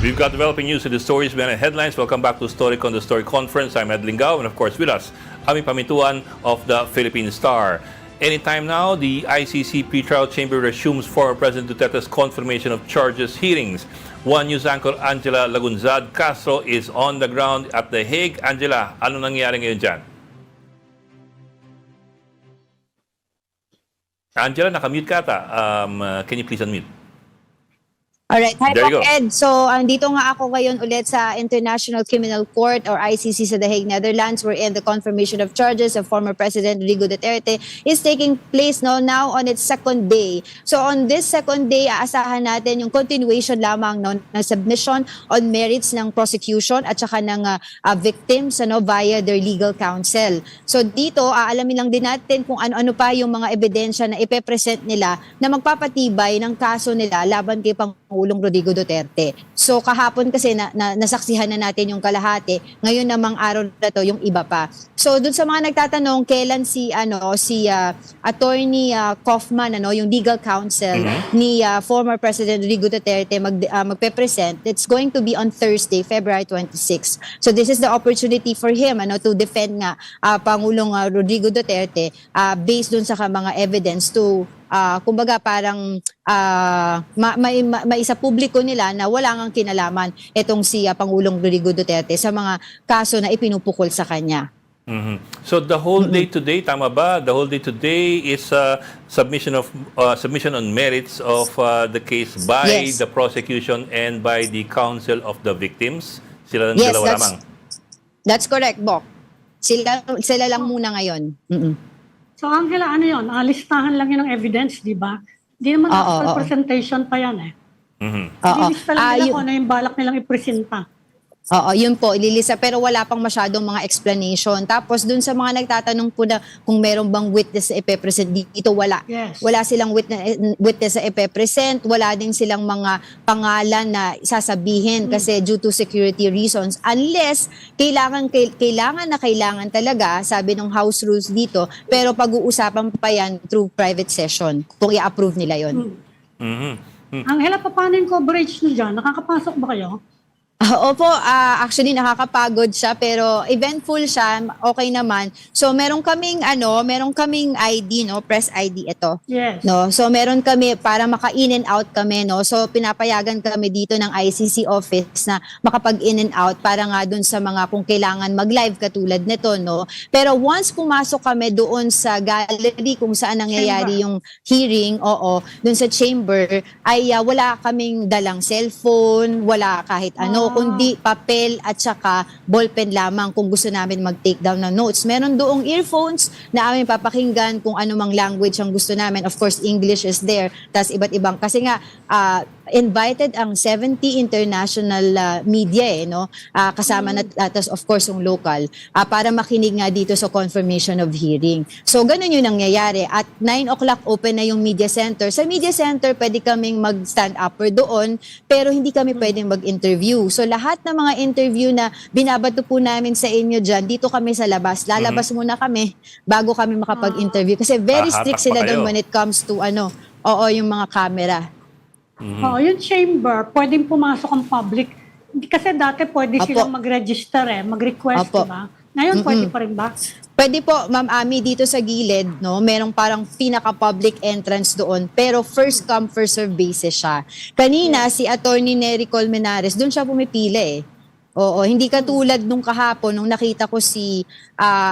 We've got developing news in the stories behind the headlines. Welcome back to Storycon, the Story Conference. I'm Ed Lingao, and of course with us, Ami Pamintuan of the Philippine Star. Anytime now, the ICC pretrial chamber resumes former President Duterte's confirmation of charges hearings. One News anchor Angela Lagunzad Castro is on the ground at The Hague. Angela, ano nangyayari ngayon dyan? Angela, nakamute ka ata. Can you please unmute? Alright, hi There you Doc go. Ed. So, andito nga ako ngayon ulit sa International Criminal Court or ICC sa The Hague, Netherlands, wherein the confirmation of charges of former President Rodrigo Duterte is taking place now on its second day. So, on this second day, aasahan natin yung continuation lamang ng submission on merits ng prosecution at saka ng victims via their legal counsel. So, dito, aalamin lang din natin kung ano-ano pa yung mga ebidensya na ipepresent nila na magpapatibay ng kaso nila laban kay Pangulong Rodrigo Duterte. So kahapon kasi nasaksihan na natin yung kalahati, ngayon namang araw na to yung iba pa. So dun sa mga nagtatanong kailan si Attorney Kaufman yung legal counsel ni former President Rodrigo Duterte magpe-present, it's going to be on Thursday, February 26. So this is the opportunity for him to defend nga Pangulong Rodrigo Duterte based dun sa mga evidence to kumbaga parang may isa publiko nila na wala ngang kinalaman itong si Pangulong Rodrigo Duterte sa mga kaso na ipinupukol sa kanya. So the whole day today, tama ba? The whole day today is submission on merits of the case by Yes. the prosecution and by the counsel of the victims. Sila Yes, dalawa lamang. that's correct, Bok. Sila lang muna ngayon. So Angela, ano yun? Listahan lang yun ng evidence, di ba? Di naman actual presentation pa yan eh. Ilista lang nila kung ano yung balak nilang ipresenta. Oo, yun po, ililisa pero wala pang masyadong mga explanation. Tapos dun sa mga nagtatanong po na kung meron bang witness na ipepresent dito, wala. Yes. Wala silang witness na ipepresent, wala din silang mga pangalan na sasabihin kasi due to security reasons. Unless kailangan talaga, sabi ng house rules dito, pero pag-uusapan pa yan through private session kung i-approve nila yon. Angela, paano yung coverage nyo dyan? Nakakapasok ba kayo? Opo, actually nakakapagod siya pero eventful siya, okay naman. So meron kaming ID press ID ito. Yes. No, so meron kami para maka-in and out kami So pinapayagan kami dito ng ICC office na makapag-in and out para nga dun sa mga kung kailangan mag-live katulad nito Pero once pumasok kami doon sa gallery kung saan nangyayari yung hearing, dun sa chamber ay wala kaming dalang cellphone, wala kahit kundi papel at saka ballpen lamang kung gusto namin mag-take down ng notes. Meron doong earphones na amin papakinggan kung anumang language ang gusto namin. Of course, English is there. Tas iba't ibang. Kasi nga, invited ang 70 international media kasama na tas of course yung local para makinig nga dito sa confirmation of hearing. So ganun yung nangyayari. At 9 o'clock open na yung media center. Sa media center pwede kaming mag-stand upper doon pero hindi kami pwedeng mag-interview. So lahat ng mga interview na binabato po namin sa inyo dyan, dito kami sa labas. Lalabas muna kami bago kami makapag-interview. Kasi very strict sila doon when it comes to yung mga camera. Yung chamber, pwedeng pumasok ang public. Kasi dati pwede silang mag-register mag-request, diba? Ngayon, pwede pa rin ba? Pwede po, Ma'am Ami, dito sa gilid, merong parang pinaka-public entrance doon, pero first come, first serve basis siya. Kanina, si Attorney Nery Colmenares, doon siya pumipili hindi katulad nung kahapon, nung nakita ko si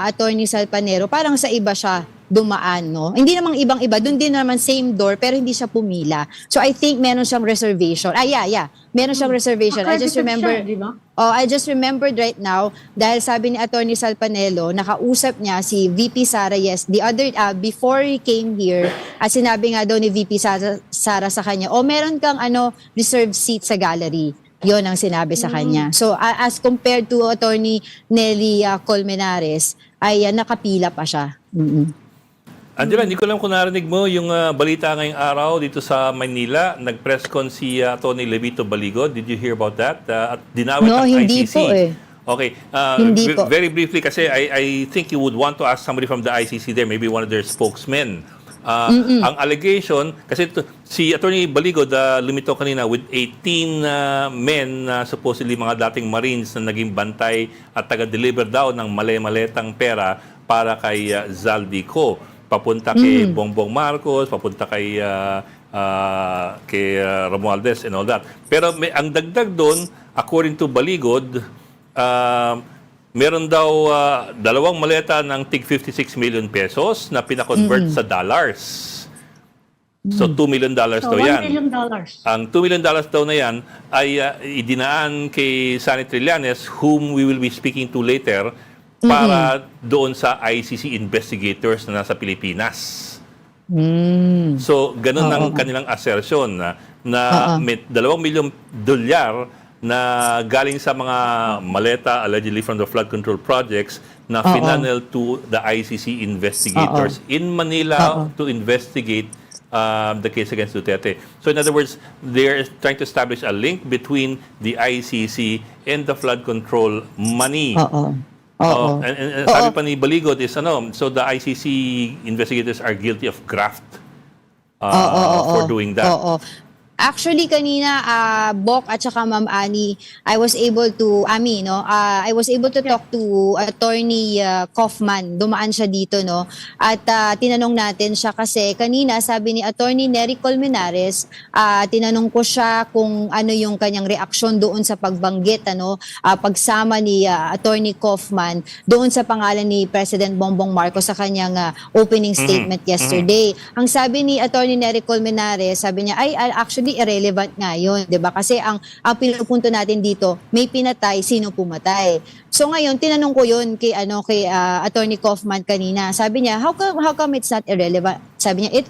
Attorney Salpanero, parang sa iba siya dumaan, Hindi namang ibang-iba, doon din naman same door, pero hindi siya pumila. So I think meron siyang reservation. Meron siyang reservation. I just remember, diba? I just remembered right now, dahil sabi ni Attorney Salpanelo, nakausap niya si VP Sara, before he came here, sinabi nga daw ni VP Sara sa kanya, meron kang reserved seat sa gallery. Yon ang sinabi sa kanya. So as compared to Attorney Nelly Colmenares, ay nakapila pa siya. Angela, hindi ko lang kung narinig mo yung balita ngayong araw dito sa Manila. Nag-press con si Atty. Levito Baligod. Did you hear about that? At dinawit ng hindi ICC. po Okay. Hindi po. Very briefly kasi I think you would want to ask somebody from the ICC there, maybe one of their spokesmen. Ang allegation, kasi si Atty. Baligod lumito kanina with 18 men na supposedly mga dating Marines na naging bantay at taga-deliver daw ng mali-maletang pera para kay Zaldico. papunta kay Bongbong Marcos, papunta kay Romualdez and all that. Pero ang dagdag doon, according to Baligod, meron daw dalawang maleta ng tig 56 million pesos na pinakonvert sa dollars. So $2 million daw yan. $1 million. Ang $2 million daw na yan ay idinaan kay Sunny Trillanes, whom we will be speaking to later, para doon sa ICC investigators na nasa Pilipinas. So, ganun ang kanilang assertion na may $2 million na galing sa mga maleta allegedly from the flood control projects na final to the ICC investigators in Manila to investigate the case against Duterte. So in other words, they're trying to establish a link between the ICC and the flood control money. And sabi pa ni Baligod is so the ICC investigators are guilty of graft for doing that. Actually, kanina, Bok at saka Ma'am Ani, I was able to talk to Attorney Kaufman. Dumaan siya dito, no? At tinanong natin siya kasi kanina, sabi ni Attorney Nery Colmenares, tinanong ko siya kung ano yung kanyang reaksyon doon sa pagbanggit, pagsama ni Attorney Kaufman doon sa pangalan ni President Bongbong Marcos sa kanyang opening statement yesterday. Ang sabi ni Attorney Nery Colmenares, sabi niya, actually irrelevant nga yun, 'di ba? Kasi ang pinupunto natin dito, may pinatay, sino pumatay. So ngayon tinanong ko yun kay Attorney Kaufman kanina. Sabi niya, how come it's not irrelevant? Sabi niya,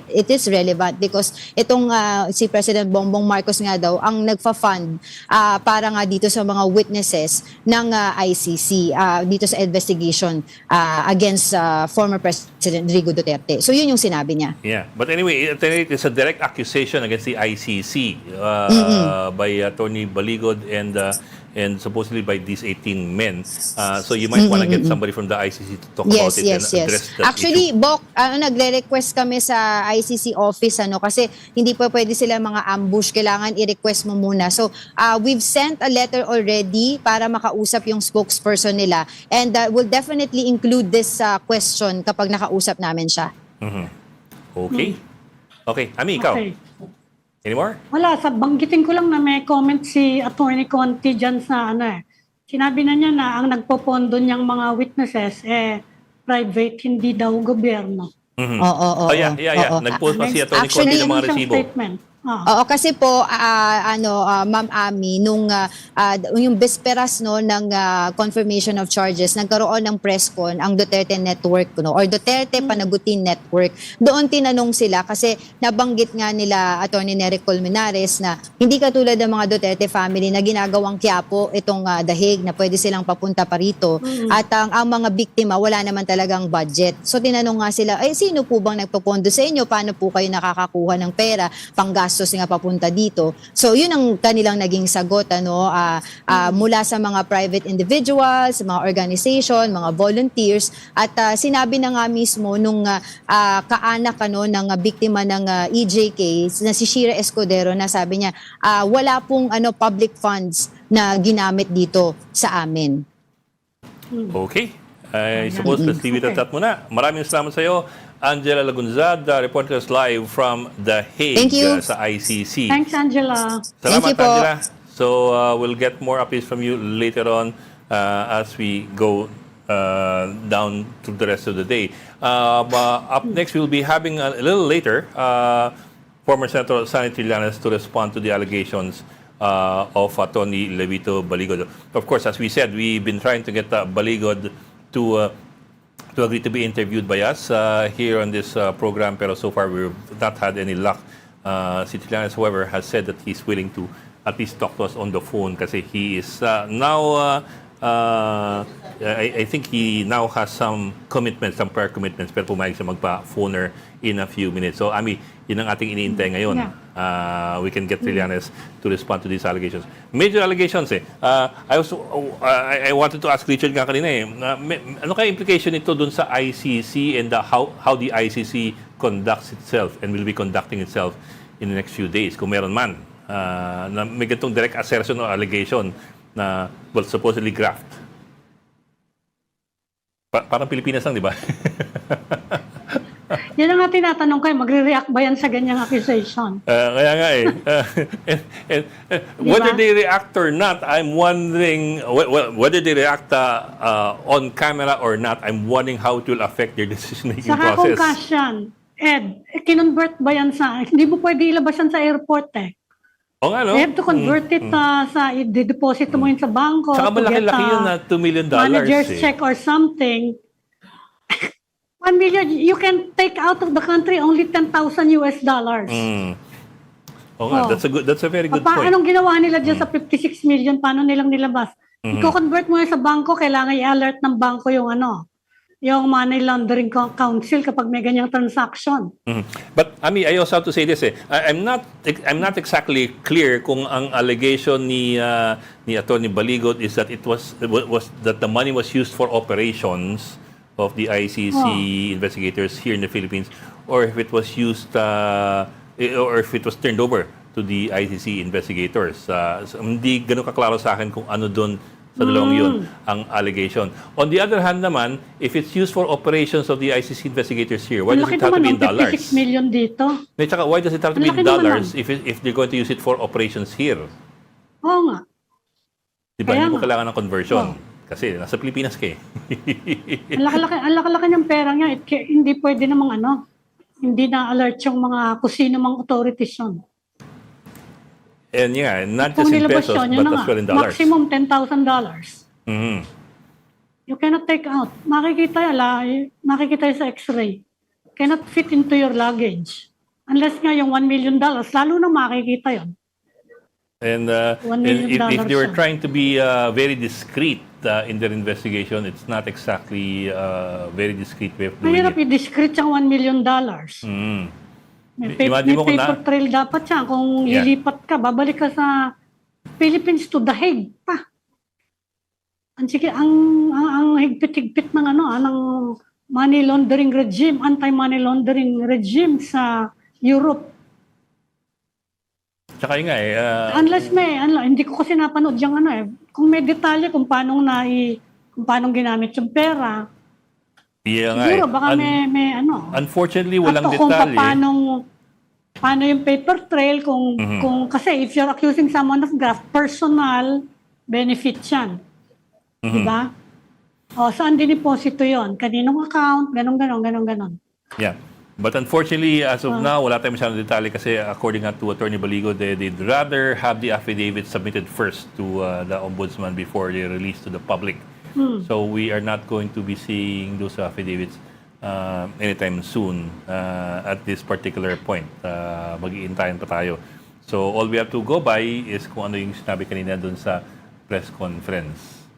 it is relevant because itong si President Bongbong Marcos nga daw ang nagfa-fund para nga dito sa mga witnesses ng ICC dito sa investigation against former President Rodrigo Duterte. So yun yung sinabi niya. Yeah, but anyway, it's a direct accusation against the ICC by Attorney Baligod and supposedly by these 18 men. So you might want to get somebody from the ICC to talk about it and address that Actually, issue. Bok, nagre-request kami sa ICC office kasi hindi pa pwede sila mga ambush, kailangan i-request mo muna. So we've sent a letter already para makausap yung spokesperson nila, and we'll definitely include this question kapag nakausap namin siya. Okay. Okay, Ami, ikaw. Okay. Any more? Wala, banggitin ko lang na may comment si Attorney Conti dyan sa sinabi na niya na ang nagpopondo niyang mga witnesses private, hindi daw gobyerno. Nag-post pa si Attorney Conti ng mga resibo. Oo, kasi po Ma'am Ami, nung yung bisperas ng confirmation of charges, nagkaroon ng press con ang Duterte Network or Duterte Panagutin Network. Doon tinanong sila kasi nabanggit nga nila Attorney Nery Colmenares na hindi katulad ng mga Duterte family na ginagawang Quiapo itong dahig na pwede silang papunta pa rito. At ang mga biktima wala naman talagang budget. So tinanong nga sila, sino po bang nagpopondo sa inyo? Paano po kayo nakakakuha ng pera panggastos nga papunta dito? So yun ang kanilang naging sagot mula sa mga private individuals, mga organization, mga volunteers, at sinabi na nga mismo nung kaanak ng biktima ng EJK na si Shira Escudero na sabi niya wala pong public funds na ginamit dito sa amin. Okay. I suppose let's leave it at that muna. Maraming salamat sa iyo, Angela Lagunzad, reporters live from The Hague sa ICC. Thanks, Angela. Salamat, Angela. So we'll get more updates from you later on as we go down to the rest of the day. Up next, we'll be having a little later former Senator Sunny Trillanes to respond to the allegations of Attorney Levito Baligod. Of course, as we said, we've been trying to get Baligod to agree to be interviewed by us here on this program, pero so far we've not had any luck. Si Trillanes, however, has said that he's willing to at least talk to us on the phone kasi he is now I think he now has some commitments, some prior commitments, pero pumayag siya magpa-phoner in a few minutes. So, Ami, yun ang ating iniintay ngayon. We can get Trillanes to respond to these allegations. Major allegations I wanted to ask Richard nga kanina ano kaya implication nito dun sa ICC and how the ICC conducts itself and will be conducting itself in the next few days, kung meron man. Na may ganitong direct assertion or allegation na, well, supposedly graft. Parang Pilipinas lang, di ba? Yan ang nga tinatanong ko, magre-react ba yan sa ganyang accusation? Kaya nga eh. Whether they react or not, I'm wondering, whether they react on camera or not, I'm wondering how it will affect their decision-making Saka kung process. cash yan, Ed, kinonvert ba yan sa, hindi mo pwede ilabas yan sa airport eh. O nga, no? You have to convert it sa, i-deposit mo yun sa bangko. Saka to get malaki-laki yun na $2 million. manager's check or something. 1 million, you can take out of the country only $10,000 US. O nga, that's a very good point. Anong ginawa nila dyan sa 56 million? Paano nilang nilabas? I-convert mo yun sa bangko, kailangan i-alert ng bangko yung money laundering council kapag may ganyang transaction. But Ami, I also have to say this I'm not exactly clear kung ang allegation ni Attorney Baligod is that it was that the money was used for operations of the ICC investigators here in the Philippines, or if it was used or if it was turned over to the ICC investigators. So, hindi ganun kaklaro sa akin kung ano doon sa dalawang yun ang allegation. On the other hand naman, if it's used for operations of the ICC investigators here, why does it have to be in dollars? 56 million dito. Tsaka, why does it have to be in dollars if they're going to use it for operations here? Oo nga. Diba? Hindi mo kailangan ng conversion. Kasi nasa Pilipinas ka eh. Ang laki-laki ng pera niya. Hindi pwede namang hindi na-alert yung mga kusino mang authorities yun. And yeah, not just in pesos, but as well in dollars. Maximum $10,000. Mm-hmm. You cannot take out. Makikita yan sa x-ray. Cannot fit into your luggage. Unless nga yung $1 million, lalo na makikita yon. And if they were trying to be very discreet in their investigation, it's not exactly very discreet way of doing Mahirap it. i-discreet yung $1 million. May paper trail dapat siya. Kung ilipat ka, babalik ka sa Philippines to The Hague pa. Ang higpit-higpit ng ng money laundering regime, anti-money laundering regime sa Europe. Tsaka yun nga Unless hindi ko kasi napanood yung kung may detalye kung paano ginamit yung pera. Siguro baka may Unfortunately, walang kung detalye. paano yung paper trail kung kasi if you're accusing someone of graft, personal benefit yan. Diba? O, saan diniposito yon? Kaninong account? Ganon. Yeah. But unfortunately, as of now, wala tayong masyadong detalye kasi according to Attorney Baligod, they'd rather have the affidavit submitted first to the Ombudsman before they release to the public. So we are not going to be seeing those affidavits anytime soon at this particular point. Mag-iintayin pa tayo. So all we have to go by is kung ano yung sinabi kanina doon sa press conference.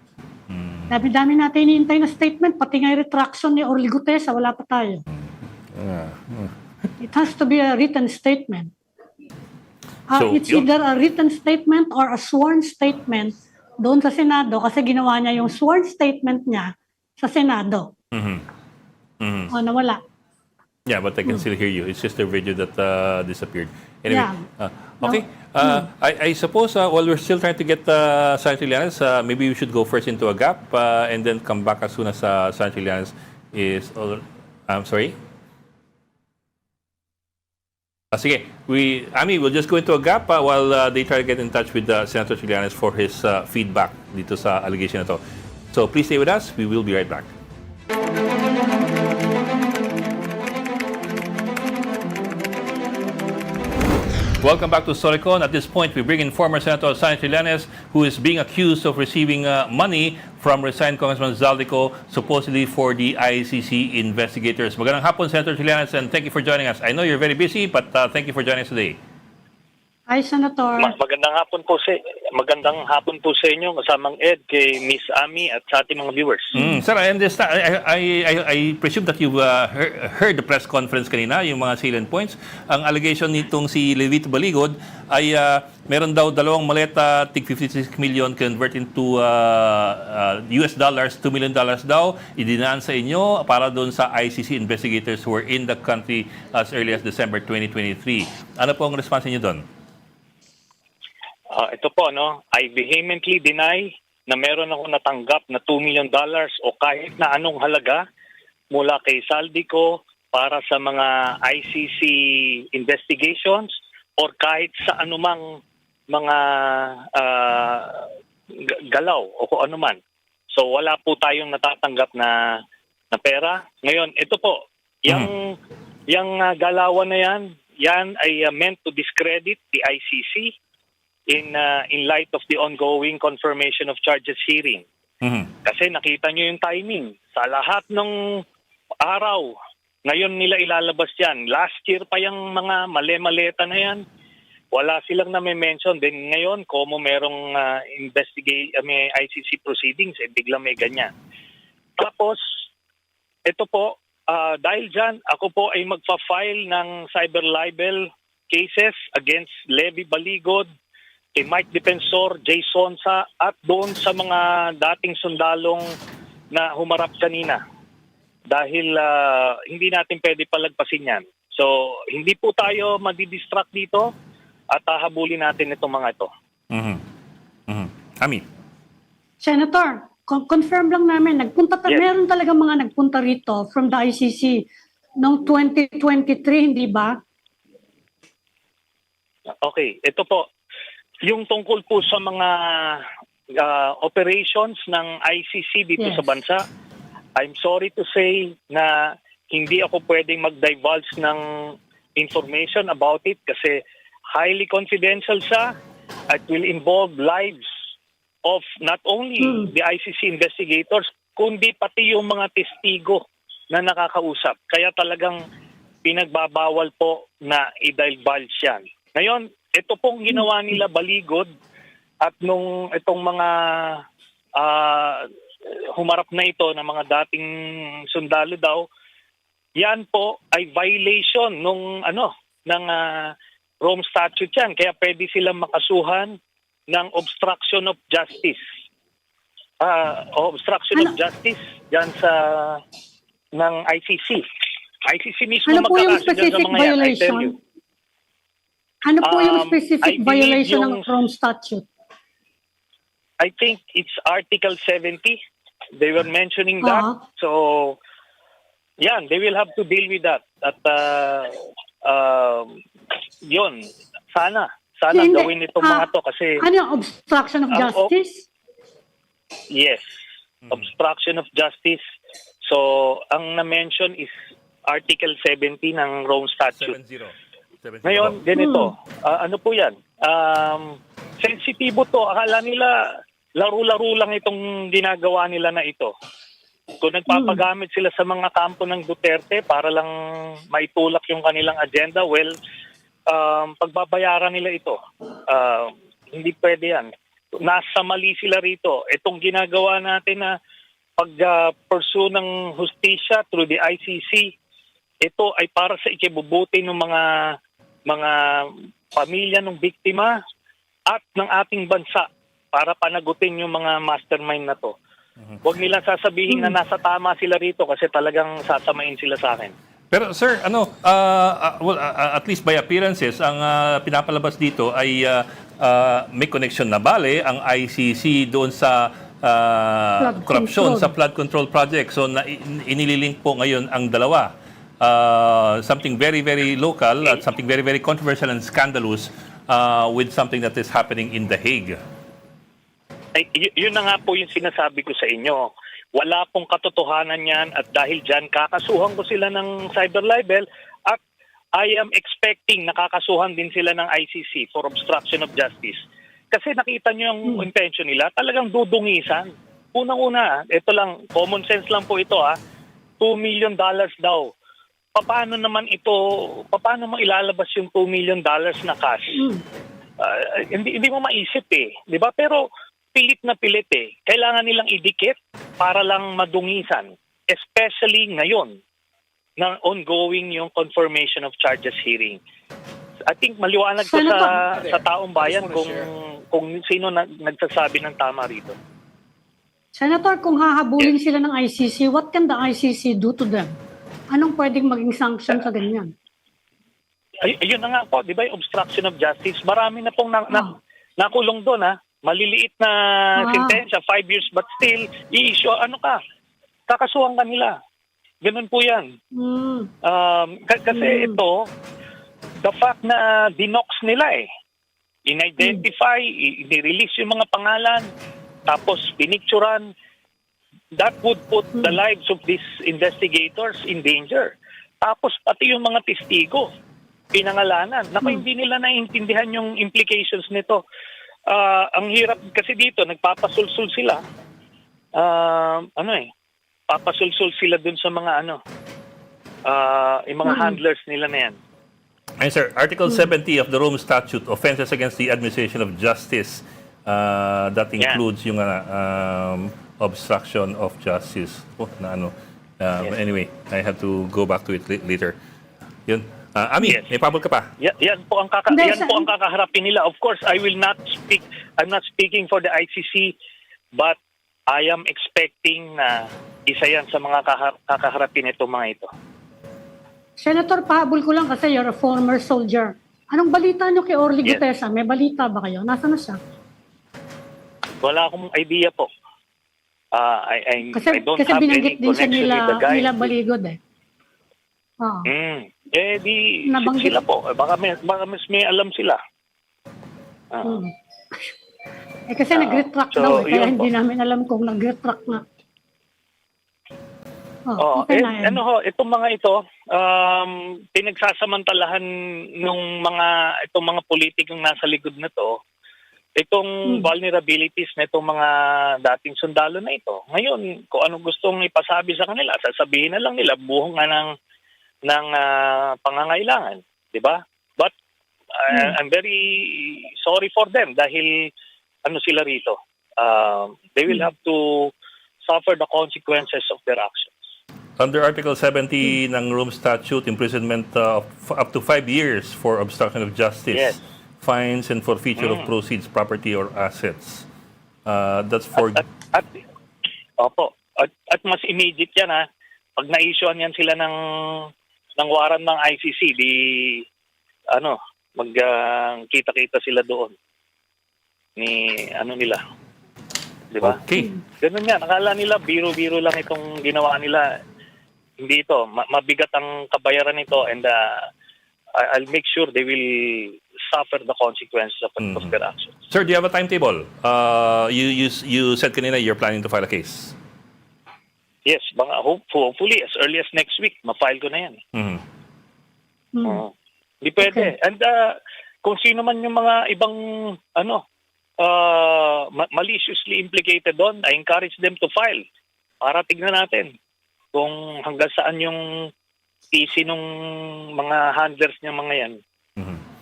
Dami-dami natin iniintay na statement, pati nga yung retraction ni Orly Gutesa, wala pa tayo. It has to be a written statement. It's either a written statement or a sworn statement doon sa Senado kasi ginawa niya yung sworn statement niya sa Senado. O, nawala. Yeah, but I can still hear you. It's just the video that disappeared. Anyway, okay. I suppose while we're still trying to get San Trillanes, maybe we should go first into a gap and then come back as soon as San Trillanes is... I'm sorry? Sige, we'll just go into a gap while they try to get in touch with Senator Trillanes for his feedback dito sa allegation na to. So please stay with us. We will be right back. Welcome back to Storycon. At this point, we bring in former Senator Trillanes, who is being accused of receiving money from resigned Congressman Zaldico, supposedly for the ICC investigators. Magandang hapon, Senator Trillanes, and thank you for joining us. I know you're very busy, but thank you for joining us today. Hi, Senator. Magandang hapon po sa inyo, kasamang Ed, kay Miss Ami at sa ating mga viewers. Sir, I understand. I presume that you've heard the press conference kanina, yung mga salient points. Ang allegation nitong si Levito Baligod ay meron daw dalawang maleta, tig 56 million, convert into US dollars, $2 million daw, idinaan sa inyo para doon sa ICC investigators who were in the country as early as December 2023. Ano po ang response niyo doon? Ito po, I vehemently deny na meron ako natanggap na $2 million o kahit na anong halaga mula kay Zaldico, para sa mga ICC investigations or kahit sa anumang mga galaw o kung ano man. So wala po tayong natatanggap na pera. Ngayon, ito po, yung galawan na yan ay meant to discredit the ICC in light of the ongoing confirmation of charges hearing. Kasi nakita nyo yung timing. Sa lahat ng araw, ngayon nila ilalabas yan. Last year pa yung mga mali-maleta na yan. Wala silang na-mention. Then ngayon, como merong may ICC proceedings, biglang may ganyan. Tapos, ito po, dahil dyan, ako po ay magpa-file ng cyberlibel cases against Levi Baligod, kay Mike Defensor, Jay Sonsa, at doon sa mga dating sundalong na humarap kanina. Dahil hindi natin pwede palagpasin yan. So, hindi po tayo madidistract dito at hahabulin natin itong mga ito. Ami. Senator, confirm lang namin, meron talaga mga nagpunta rito from the ICC noong 2023, hindi ba? Okay, ito po. Yung tungkol po sa mga operations ng ICC dito sa bansa, I'm sorry to say na hindi ako pwedeng mag-divulge ng information about it kasi highly confidential siya. It will involve lives of not only the ICC investigators, kundi pati yung mga testigo na nakakausap. Kaya talagang pinagbabawal po na i-divulge yan. Ngayon, ito pong ginawa nila Baligod at nung itong mga humarap na ito ng mga dating sundalo daw, yan po ay violation ng Rome Statute yan. Kaya pwede silang makasuhan ng obstruction of justice. Obstruction of justice dyan ng ICC. ICC mismo ano po yung magkakaso dyan sa specific mga yan, I tell violation? you. Ano po yung specific I believe violation ng yung- Rome Statute? I think it's Article 70. They were mentioning that. So, yan, they will have to deal with that. At yun, sana Hindi. gawin itong mga to kasi Ano yung obstruction of justice? yes, obstruction of justice. So, ang na-mention is Article 70 ng Rome Statute. 70. Ngayon, ganito. Ano po yan? Sensitibo to. Akala nila laro-laro lang itong ginagawa nila na ito. Kung nagpapagamit sila sa mga kampo ng Duterte para lang maitulak yung kanilang agenda, well, pagbabayaran nila ito. Hindi pwede yan. Nasa mali sila rito. Itong ginagawa natin na pag-pursue ng hustisya through the ICC, ito ay para sa ikibubuti ng mga pamilya ng biktima at ng ating bansa para panagutin yung mga mastermind na to. Huwag nilang sasabihin na nasa tama sila rito kasi talagang sasamain sila sa akin. Pero sir, at least by appearances, ang pinapalabas dito ay may connection na bale ang ICC doon sa korupsyon sa flood control project. So inililink po ngayon ang dalawa. Something very, very local at something very, very controversial and scandalous with something that is happening in The Hague. Ay, yun na nga po yung sinasabi ko sa inyo. Wala pong katotohanan yan at dahil dyan kakasuhan ko sila ng cyberlibel at I am expecting nakakasuhan din sila ng ICC for obstruction of justice. Kasi nakita nyo yung intention nila, talagang dudungisan. Unang-una, ito lang, common sense lang po ito $2 million daw. Paano naman mo ilalabas yung $2 million na cash? Hindi mo maisip di ba? Pero pilit na pilit Kailangan nilang idikit para lang madungisan. Especially ngayon na ongoing yung confirmation of charges hearing. I think maliwanag ko sa taong bayan kung sino nagsasabi ng tama rito. Senator, kung hahabulin sila ng ICC, what can the ICC do to them? Anong pwedeng maging sanction sa ganyan? Ayun na nga po, di ba yung obstruction of justice? Marami na pong nakulong doon Maliliit na sentensya, 5 years, but still, i-issue, kakasuhan ka nila. Ganun po yan. Mm. Kasi ito, the fact na dinox nila in-identify, i-release yung mga pangalan, tapos pinicturan, that would put the lives of these investigators in danger. Tapos pati yung mga testigo, pinangalanan. Naku, hindi nila naiintindihan yung implications nito. Ang hirap kasi dito, nagpapasulsul sila. Papasulsul sila dun sa mga yung mga handlers nila na yan. And sir, Article 70 of the Rome Statute, offenses against the administration of justice, that includes yung obstruction of justice. Anyway, I have to go back to it later. Yun. Ami, may pabol ka pa? Yan po ang kakaharapin nila. Of course, I'm not speaking for the ICC, but I am expecting na isa yan sa mga kakaharapin itong mga ito. Senator, pahabol ko lang kasi you're a former soldier. Anong balita nyo kay Orly Gutesa? May balita ba kayo? Nasaan na siya? Wala akong idea po. I don't kasi have any binanggit din siya connection with the guy. nila Baligod Nabanggit. Sila po. Baka mas may alam sila. Kasi nag-retract daw kaya hindi namin alam kung nag-retract na. Itong mga ito, pinagsasamantalahan itong mga politikong nasa likod na to, itong vulnerabilities na itong mga dating sundalo na ito. Ngayon, kung ano gustong ipasabi sa kanila, sasabihin na lang nila, buhong nga ng pangangailangan. Diba? But I'm very sorry for them dahil sila rito. They will have to suffer the consequences of their actions. Under Article 70 ng Rome Statute, imprisonment of up to 5 years for obstruction of justice, fines and forfeiture of proceeds, property or assets. That's for... At mas immediate yan pag na-issuean yan sila ng warrant ng ICC, magkita-kita sila doon nila. Diba? Okay. Ganun yan. Akala nila biro-biro lang itong ginawa nila. Hindi ito. Mabigat ang kabayaran nito and I'll make sure they will suffer the consequences of their actions. Sir, do you have a timetable? You said kanina you're planning to file a case. Yes. Hopefully, as early as next week, ma-file ko na yan. Hindi pwede. And kung sino man yung mga ibang maliciously implicated doon, I encourage them to file para tignan natin kung hanggang saan yung PC nung mga handlers niya mga yan.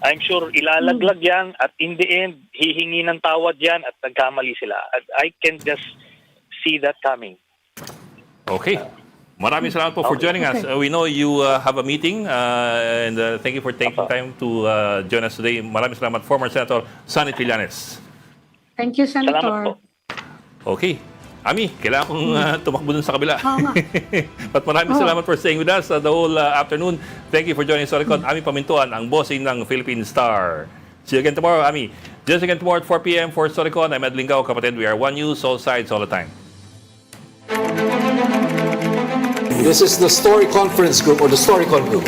I'm sure ilalaglag yan at in the end, hihingi ng tawad yan at nagkamali sila. I can just see that coming. Okay. Maraming salamat po for joining us. We know you have a meeting and thank you for taking time to join us today. Maraming salamat, former Senator Sonny Trillanes. Thank you, Senator. Salamat po. Okay. Ami, kailangan kong tumakbo dun sa kabila. Oo nga. But maraming salamat for staying with us the whole afternoon. Thank you for joining Storycon. Ami Pamintuan, ang bossing ng Philippine Star. See you again tomorrow, Ami. Just again tomorrow at 4 p.m. for Storycon. I'm Ed Lingao, kapatid. We are One News, all sides, all the time. This is the Story Conference Group or the Storycon Group.